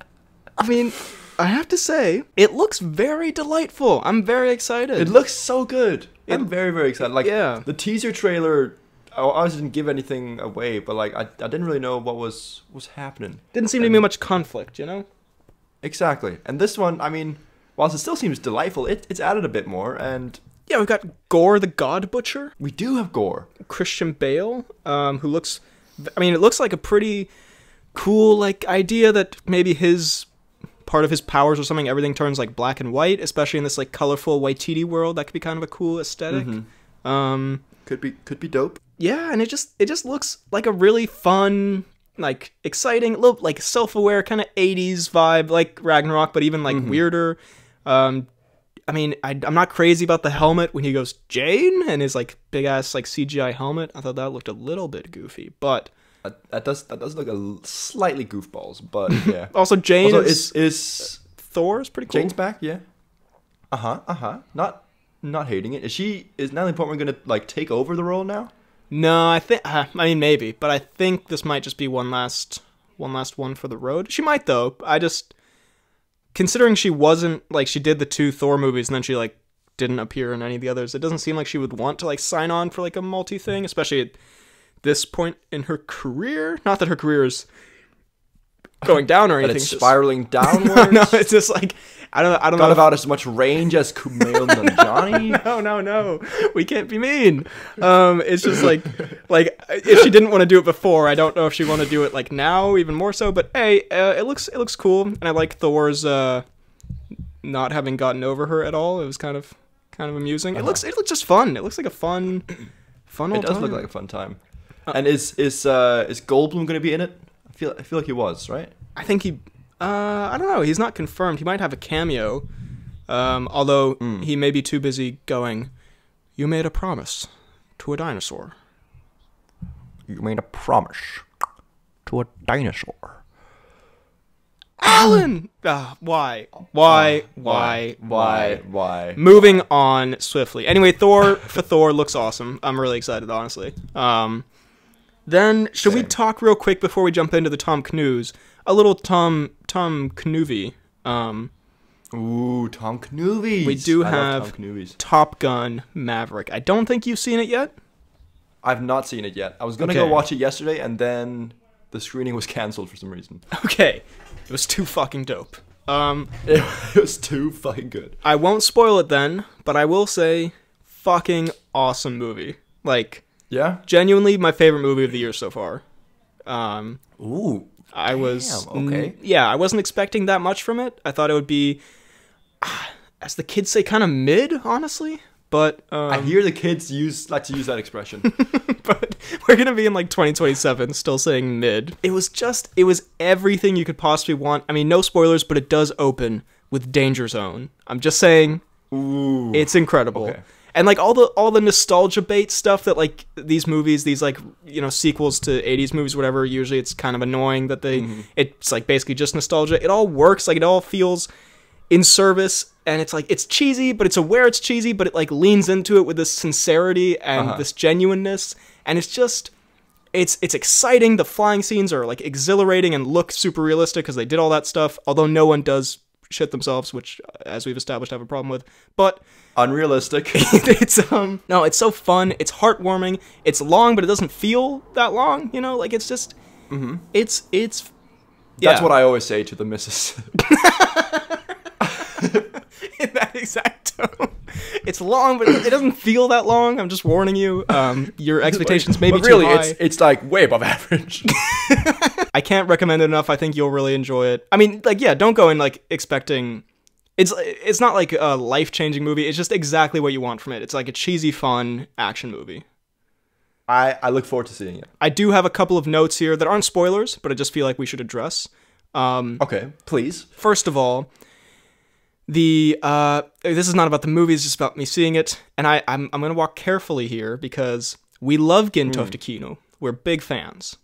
mean, I have to say, it looks very delightful. I'm very excited. It looks so good. I'm very, very excited. Like, yeah. The teaser trailer, I obviously didn't give anything away, but, like, I didn't really know what was happening. Didn't seem to be much conflict, you know? Exactly. And this one, I mean, whilst it still seems delightful, it's added a bit more, and... Yeah, we've got Gore the God Butcher. We do have Gore. Christian Bale, who looks... I mean, it looks like a pretty cool, like, idea that maybe his... part of his powers or something, everything turns like black and white, especially in this like colorful Waititi world. That could be kind of a cool aesthetic. Could be dope. Yeah, and it just looks like a really fun, like exciting, little like self-aware kind of 80s vibe, like Ragnarok, but even like weirder. I mean, I'm not crazy about the helmet when he goes Jane and his like big ass like CGI helmet. I thought that looked a little bit goofy, but that does look slightly goofballs, but yeah. Also, Jane also, is Thor's pretty cool. Jane's back, yeah. Not hating it. Is Natalie Portman gonna like take over the role now? No, I think. I mean, maybe, but I think this might just be one last one for the road. She might though. I just considering she wasn't like she did the 2 Thor movies and then she like didn't appear in any of the others. It doesn't seem like she would want to like sign on for like a multi thing, especially at this point in her career. Not that her career is going down or anything. It's spiraling downwards. No, it's just like I don't know. Got about as much range as Kumail Nanjiani. No. We can't be mean. It's just like if she didn't want to do it before, I don't know if she want to do it like now even more so. But hey, it looks cool, and I like Thor's not having gotten over her at all. It was kind of amusing. It looks just fun. It looks like a fun old It does time. look like a fun time. And is Goldblum going to be in it? I feel like he was, right? I think he. I don't know. He's not confirmed. He might have a cameo. Although he may be too busy going. You made a promise to a dinosaur. You made a promise to a dinosaur. Alan! Why? Moving on swiftly. Anyway, Thor looks awesome. I'm really excited, honestly. Then, should we talk real quick before we jump into the Tom Cnews? A little Tom Kenobi. Ooh, Tom Kenobi. We do have Top Gun Maverick. I don't think you've seen it yet. I've not seen it yet. I was going to go watch it yesterday, and then the screening was canceled for some reason. Okay, it was too fucking dope. It was too fucking good. I won't spoil it then, but I will say, fucking awesome movie. Like, yeah, genuinely my favorite movie of the year so far. Ooh, I was okay. I wasn't expecting that much from it. I thought it would be, as the kids say, kind of mid, honestly. But I hear the kids like to use that expression. But we're gonna be in like 2027, still saying mid. It was everything you could possibly want. I mean, no spoilers, but it does open with Danger Zone. I'm just saying, ooh, it's incredible. Okay. And like all the nostalgia bait stuff that like these movies, these like, you know, sequels to 80s movies, whatever, usually it's kind of annoying that it's like basically just nostalgia. It all works, like it all feels in service, and it's like it's cheesy, but it's aware it's cheesy, but it like leans into it with this sincerity and this genuineness, and it's just it's exciting. The flying scenes are like exhilarating and look super realistic because they did all that stuff, although no one does shit themselves, which as we've established I have a problem with. But unrealistic. It's no, it's so fun, it's heartwarming, it's long but it doesn't feel that long, you know, like it's just it's That's what I always say to the missus. In that exact tone. It's long, but it doesn't feel that long. I'm just warning you. Your expectations may be too high. It's like way above average. I can't recommend it enough. I think you'll really enjoy it. I mean, like, yeah, don't go in like expecting. It's not like a life-changing movie. It's just exactly what you want from it. It's like a cheesy, fun action movie. I look forward to seeing it. I do have a couple of notes here that aren't spoilers, but I just feel like we should address. Okay, please. First of all, this is not about the movie, it's just about me seeing it, and I'm gonna walk carefully here because we love Gintofte Kino. We're big fans.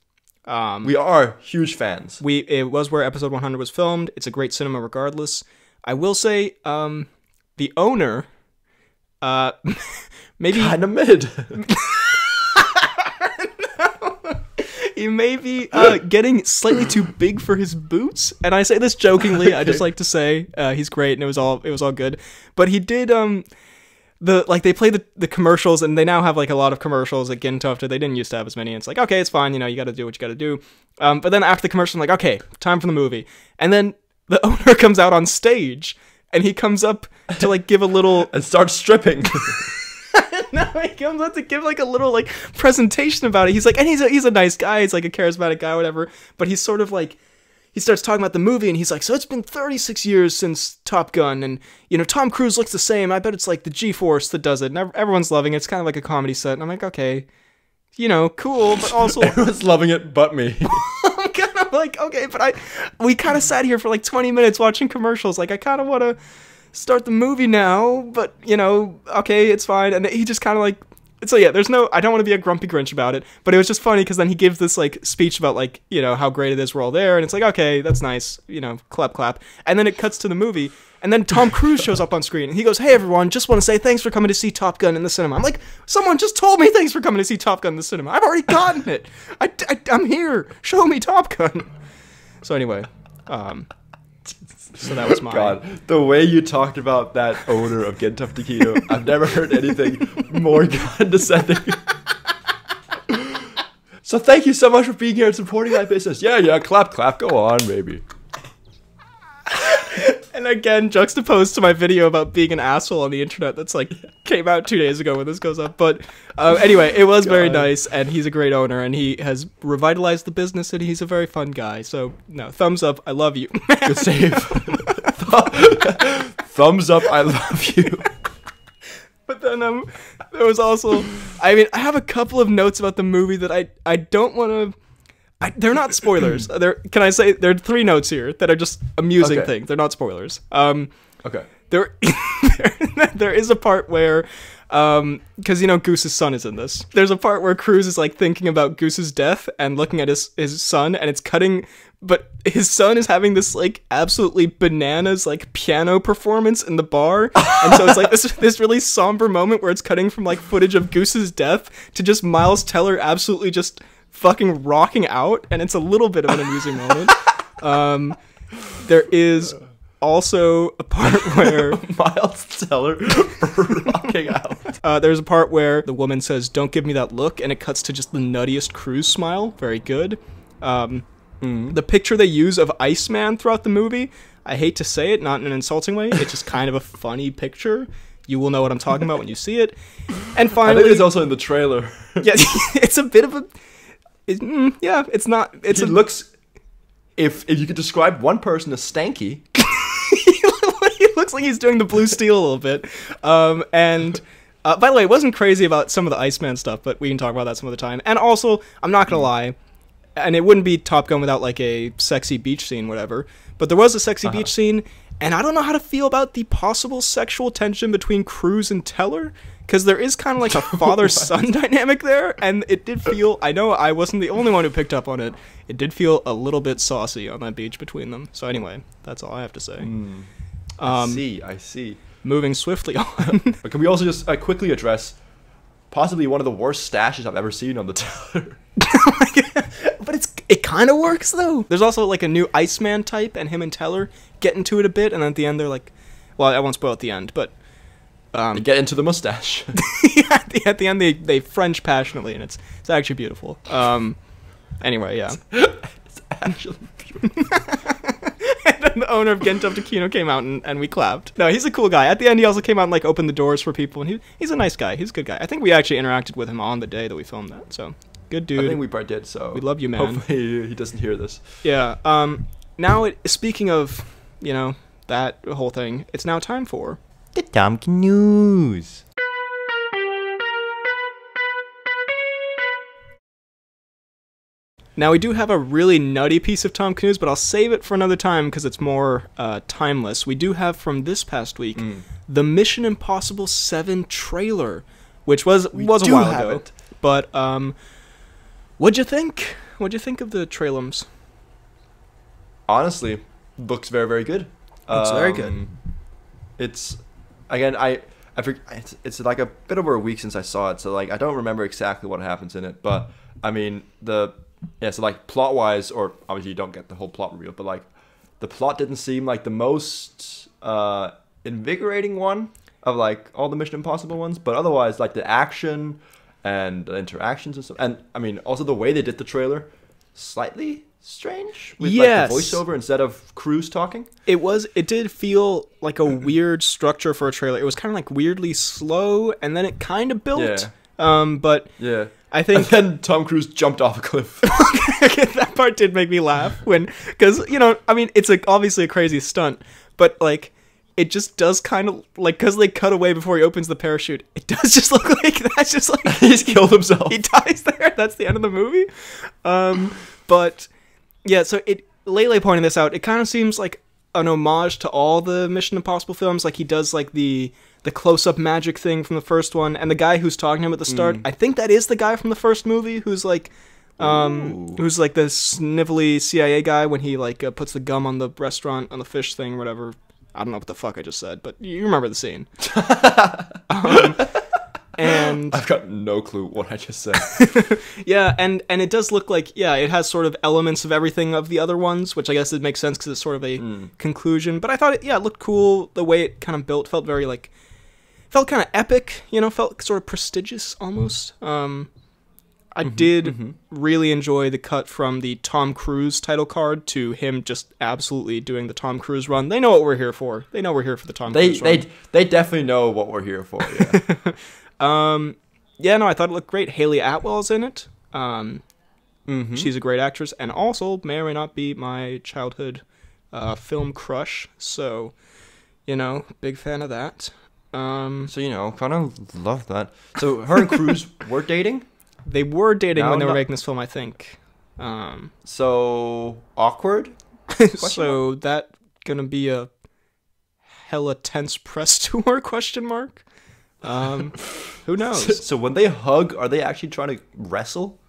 We are huge fans. It was where episode 100 was filmed. It's a great cinema regardless. I will say, the owner, maybe kind of mid. He may be getting slightly too big for his boots, and I say this jokingly. Okay. I just like to say he's great, and it was all good. But he did they play the commercials, and they now have like a lot of commercials at Gintofte. They didn't used to have as many. And it's like, okay, it's fine, you know, you got to do what you got to do. But then after the commercial, I'm like, okay, time for the movie. And then the owner comes out on stage, and he comes up to like give a little and starts stripping. No, he comes up to give like a little like presentation about it. He's like, and he's a nice guy. He's like a charismatic guy, whatever. But he's sort of like, he starts talking about the movie, and he's like, so it's been 36 years since Top Gun, and you know Tom Cruise looks the same. I bet it's like the G-Force that does it, and everyone's loving it. It's kind of like a comedy set. And I'm like, okay, you know, cool, but also everyone's loving it, but me. I'm kind of like, okay, but we kind of sat here for like 20 minutes watching commercials. Like, I kind of want to start the movie now, but you know, okay, it's fine. And he just kind of like, so yeah, I don't want to be a grumpy Grinch about it, but it was just funny because then he gives this like speech about like, you know, how great it is we're all there, and it's like, okay, that's nice, you know, clap clap. And then it cuts to the movie, and then Tom Cruise shows up on screen, and he goes, hey everyone, just want to say thanks for coming to see Top Gun in the cinema. I'm like, someone just told me thanks for coming to see Top Gun in the cinema. I've already gotten it. I'm here. Show me Top Gun. So anyway, so that was my... God, the way you talked about that owner of Gintofte Kino, I've never heard anything more condescending. So thank you so much for being here and supporting my business. Yeah, clap, clap, go on, baby. And again, juxtaposed to my video about being an asshole on the internet that's like came out 2 days ago when this goes up. But anyway, it was very nice, and he's a great owner, and he has revitalized the business, and he's a very fun guy. So no, thumbs up, I love you. Good save. Thumbs up, I love you. But then there was also, I mean, I have a couple of notes about the movie that I don't want to. They're not spoilers. Can I say there are 3 notes here that are just amusing things. They're not spoilers. Okay. There is a part where, because you know Goose's son is in this. There's a part where Cruise is like thinking about Goose's death and looking at his son, and it's cutting. But his son is having this like absolutely bananas like piano performance in the bar, and so it's like this really somber moment where it's cutting from like footage of Goose's death to just Miles Teller absolutely just fucking rocking out, and it's a little bit of an amusing moment. There is also a part where Miles Teller rocking out. There's a part where the woman says, "Don't give me that look," and it cuts to just the nuttiest Cruise smile. Very good. The picture they use of Iceman throughout the movie, I hate to say it, not in an insulting way, it's just kind of a funny picture. You will know what I'm talking about when you see it. And finally, I think it's also in the trailer. Yeah, it's a bit of a... it's not... It looks... If you could describe one person as stanky... He looks like he's doing the Blue Steel a little bit. And... by the way, I wasn't crazy about some of the Iceman stuff, but we can talk about that some other time. And also, I'm not gonna lie, and it wouldn't be Top Gun without like a sexy beach scene, whatever. But there was a sexy beach scene, and I don't know how to feel about the possible sexual tension between Cruise and Teller, because there is kind of like a father-son dynamic there, and it did feel, I know I wasn't the only one who picked up on it, it did feel a little bit saucy on that beach between them. So anyway, that's all I have to say. I see. Moving swiftly on. But can we also just quickly address possibly one of the worst stashes I've ever seen on the Teller? But it kind of works though. There's also like a new Iceman type, and him and Teller get into it a bit, and then at the end they're like, well, I won't spoil at the end, but they get into the mustache. Yeah, at the end they French passionately, and it's actually beautiful. Anyway, yeah, it's actually beautiful. And then the owner of Gento Takino came out and we clapped. No, he's a cool guy. At the end, he also came out and like opened the doors for people, and he's a nice guy. He's a good guy. I think we actually interacted with him on the day that we filmed that. So good dude. I think we probably did. So we love you, man. Hopefully he doesn't hear this. Yeah. Now speaking of that whole thing, it's now time for the Timecodes. Now, we do have a really nutty piece of Timecodes, but I'll save it for another time because it's more timeless. We do have from this past week the Mission Impossible 7 trailer, which was a while ago. But what'd you think? What'd you think of the trailers? Honestly, looks very, very good. Looks very good. It's again, it's like a bit over a week since I saw it, so like I don't remember exactly what happens in it. But I mean so like plot wise, or obviously you don't get the whole plot reveal, but like the plot didn't seem like the most invigorating one of like all the Mission Impossible ones, but otherwise like the action and the interactions and stuff, and I mean also the way they did the trailer, slightly strange with like the voiceover instead of Cruise talking. It did feel like a weird structure for a trailer. It was kind of like weirdly slow, and then it kind of built. But yeah. I think and then Tom Cruise jumped off a cliff. That part did make me laugh because I mean, it's obviously a crazy stunt, but like it just does kind of like, because they cut away before he opens the parachute, it does just look like that's just like he's killed himself. He dies there. That's the end of the movie. But yeah, so Lele pointing this out, it kind of seems like an homage to all the Mission Impossible films. Like he does like the close-up magic thing from the first one, and the guy who's talking to him at the start, I think that is the guy from the first movie who's like who's like the snivelly CIA guy when he like puts the gum on the restaurant on the fish thing or whatever. I don't know what the fuck I just said, but you remember the scene. And I've got no clue what I just said. Yeah, and it does look like, it has sort of elements of everything of the other ones, which I guess it makes sense because it's sort of a conclusion. But I thought it looked cool. The way it kind of built felt very like, felt kind of epic, felt sort of prestigious almost. I did really enjoy the cut from the Tom Cruise title card to him just absolutely doing the Tom Cruise run. They know what we're here for. They know we're here for the Tom Cruise run. They definitely know what we're here for, yeah. I thought it looked great. Haley Atwell's in it. She's a great actress, and also may or may not be my childhood film crush. So, big fan of that. So, kind of love that. So her and Cruise were dating? They were dating when they were making this film, I think. So awkward? So that gonna be a hella tense press tour? Question mark. Who knows? So when they hug, are they actually trying to wrestle?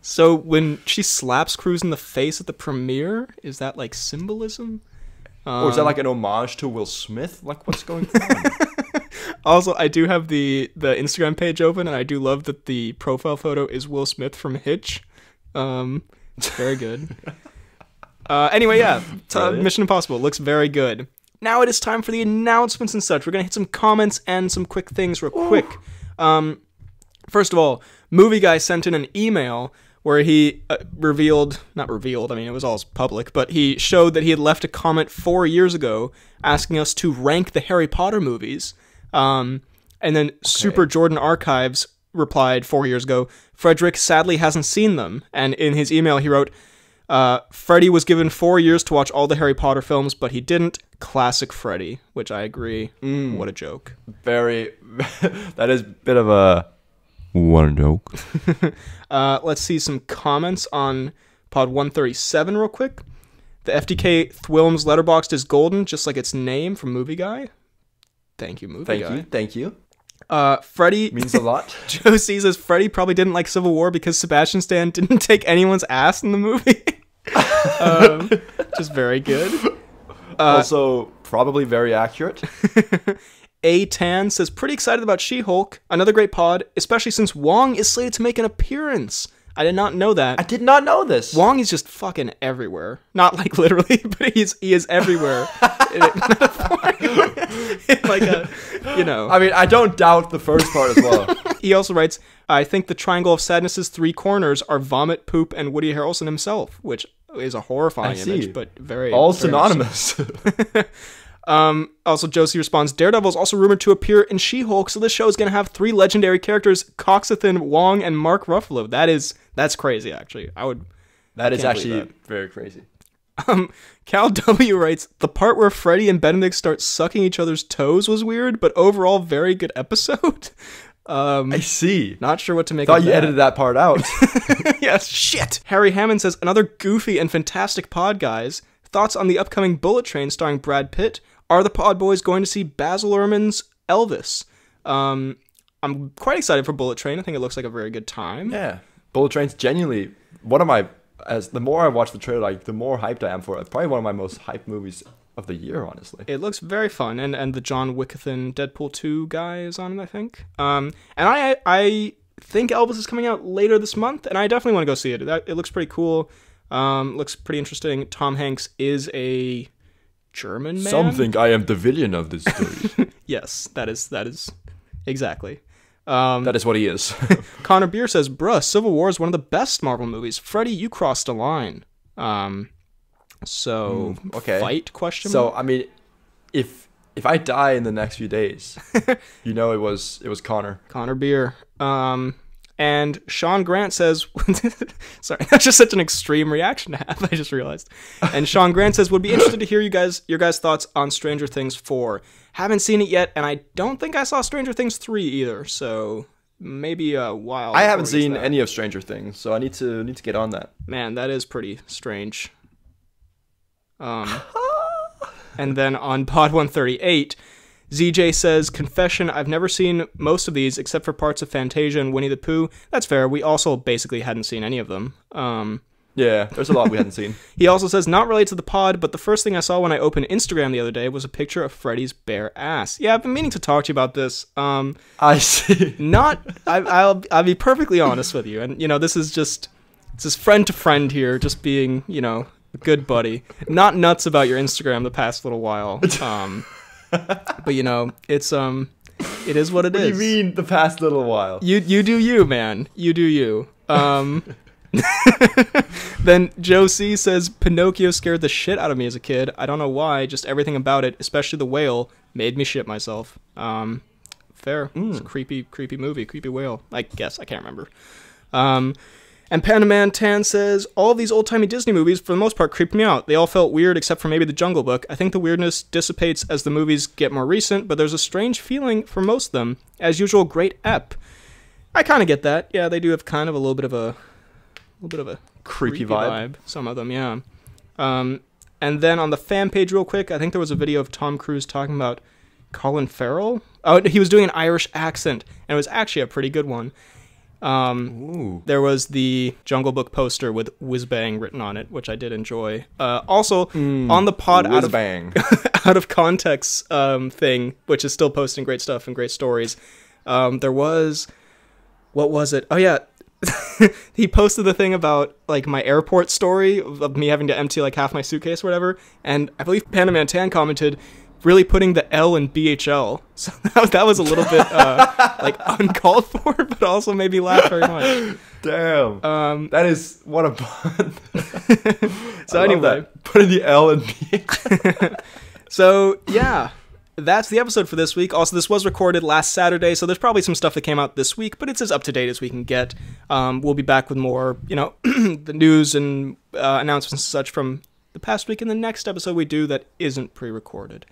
So when she slaps Cruise in the face at the premiere, is that like symbolism? Or is that like an homage to Will Smith? Like, what's going on? Also, I do have the Instagram page open, and I do love that the profile photo is Will Smith from Hitch. It's very good. Anyway, Mission Impossible looks very good. Now it is time for the announcements and such. We're going to hit some comments and some quick things real quick. First of all, Movie Guy sent in an email where he not revealed, I mean, it was all public, but he showed that he had left a comment 4 years ago asking us to rank the Harry Potter movies. And then Super Jordan Archives replied 4 years ago, Frederick sadly hasn't seen them. And in his email, he wrote, Freddy was given 4 years to watch all the Harry Potter films, but he didn't. Classic Freddy, which I agree. What a joke. Very, that is a bit of a... What a joke. Let's see some comments on Pod 137 real quick. The FDK Thwilm's letterboxd is golden, just like its name from Movie Guy. Thank you, Movie Guy. Thank you. Freddie... Means a lot. Josie says Freddie probably didn't like Civil War because Sebastian Stan didn't take anyone's ass in the movie. Just very good. Also, probably very accurate. A Tan says, pretty excited about She-Hulk. Another great pod, especially since Wong is slated to make an appearance. I did not know that. I did not know this. Wong is just fucking everywhere. Not like literally, but he is everywhere. Like a, you know. I mean, I don't doubt the first part as well. He also writes, I think the Triangle of Sadness's three corners are vomit, poop, and Woody Harrelson himself, which is a horrifying image, but very... All very synonymous. Also, Josie responds, Daredevil is also rumored to appear in She-Hulk, so this show is going to have three legendary characters, Coxathan, Wong, and Mark Ruffalo. That's crazy, actually. That is actually very crazy. Cal W writes, the part where Freddy and Benedict start sucking each other's toes was weird, but overall, very good episode. I see. Not sure what to make of that. Thought you edited that part out. Yes, shit. Harry Hammond says, another goofy and fantastic pod, guys. Thoughts on the upcoming Bullet Train starring Brad Pitt? Are the Pod Boys going to see Baz Luhrmann's Elvis? I'm quite excited for Bullet Train. I think it looks like a very good time. Yeah. Bullet Train's genuinely one of my... the more I watch the trailer, like, the more hyped I am for it. It's probably one of my most hyped movies of the year, honestly. It looks very fun, and the John Wickathan Deadpool 2 guy is on it, I think. And I think Elvis is coming out later this month, and I definitely want to go see it. It looks pretty cool. Looks pretty interesting. Tom Hanks is a German man. Some think I am the villain of this story. Yes, that is exactly. That is what he is. Connor Beer says, bruh, Civil War is one of the best Marvel movies. Freddie, you crossed a line. Okay. Fight question mark? So, I mean, if I die in the next few days, you know it was Connor. Connor Beer. And Sean Grant says, sorry, that's just such an extreme reaction to have, I just realized. And Sean Grant says, would be interested to hear your guys' thoughts on Stranger Things 4. Haven't seen it yet, and I don't think I saw Stranger Things 3 either, so maybe a while. I haven't seen any of Stranger Things, so I need to get on that. Man, that is pretty strange. And then on Pod 138, ZJ says, confession, I've never seen most of these except for parts of Fantasia and Winnie the Pooh. That's fair. We also basically hadn't seen any of them. Yeah, there's a lot we hadn't seen. He also says, not related to the pod, but the first thing I saw when I opened Instagram the other day was a picture of Freddy's bare ass. Yeah, I've been meaning to talk to you about this. I see. I'll be perfectly honest with you. And, this is friend to friend here, just being, a good buddy. Not nuts about your Instagram the past little while. But it's it is what it is. What do you mean the past little while? You do you, man. You do you. Then Joe C says, Pinocchio scared the shit out of me as a kid. I don't know why, just everything about it, especially the whale, made me shit myself. Fair. It's a creepy movie, creepy whale. I guess, I can't remember. And Panda Man Tan says, all of these old-timey Disney movies, for the most part, creeped me out. They all felt weird, except for maybe The Jungle Book. I think the weirdness dissipates as the movies get more recent, but there's a strange feeling for most of them. As usual, great ep. I kind of get that. Yeah, they do have kind of a little bit of a creepy vibe. Some of them, yeah. And then on the fan page real quick, I think there was a video of Tom Cruise talking about Colin Farrell. Oh, he was doing an Irish accent, and it was actually a pretty good one. There was the Jungle Book poster with Whiz Bang written on it, which I did enjoy. Also, on the pod out of context thing, which is still posting great stuff and great stories, there was... What was it? Oh, yeah. He posted the thing about, like, my airport story of me having to empty, like, half my suitcase or whatever, and I believe Panda Man Tan commented, really putting the L in BHL. So that was a little bit like uncalled for, but also made me laugh very much. Damn. That is what a pun. So anyway, putting the L in BHL. So yeah, that's the episode for this week. Also, this was recorded last Saturday, so there's probably some stuff that came out this week, but it's as up to date as we can get. We'll be back with more, the news and announcements and such from the past week in the next episode we do that isn't pre-recorded.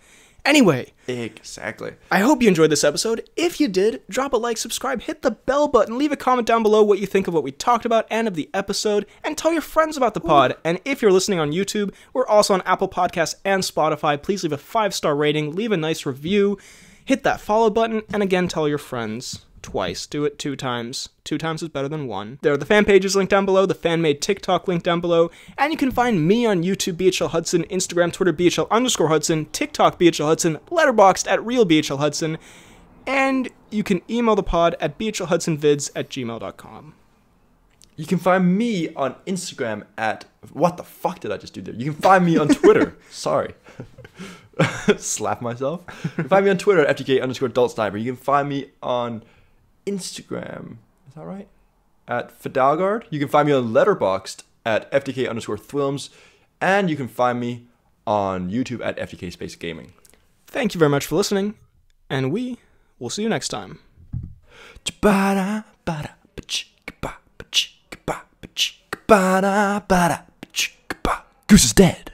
Anyway, exactly. I hope you enjoyed this episode. If you did, drop a like, subscribe, hit the bell button, leave a comment down below what you think of what we talked about and of the episode, and tell your friends about the pod. And if you're listening on YouTube, we're also on Apple Podcasts and Spotify. Please leave a 5-star rating, leave a nice review, hit that follow button, and again, tell your friends. Twice. Do it 2 times. 2 times is better than 1. There are the fan pages linked down below, the fan-made TikTok link down below, and you can find me on YouTube, BHL Hudson, Instagram, Twitter, BHL_Hudson, TikTok, BHL Hudson, Letterboxd at RealBHL and you can email the pod at bhlhudsonvids@gmail.com. You can find me on Instagram at... What the fuck did I just do there? You can find me on Twitter. Sorry. Slap myself. You can find me on Twitter at FTK_AdultSniper. You can find me on Instagram, is that right? At Fidalgard. You can find me on Letterboxd at FTK_Thwilms. And you can find me on YouTube at FTK Space Gaming. Thank you very much for listening, and we will see you next time. Goose is dead.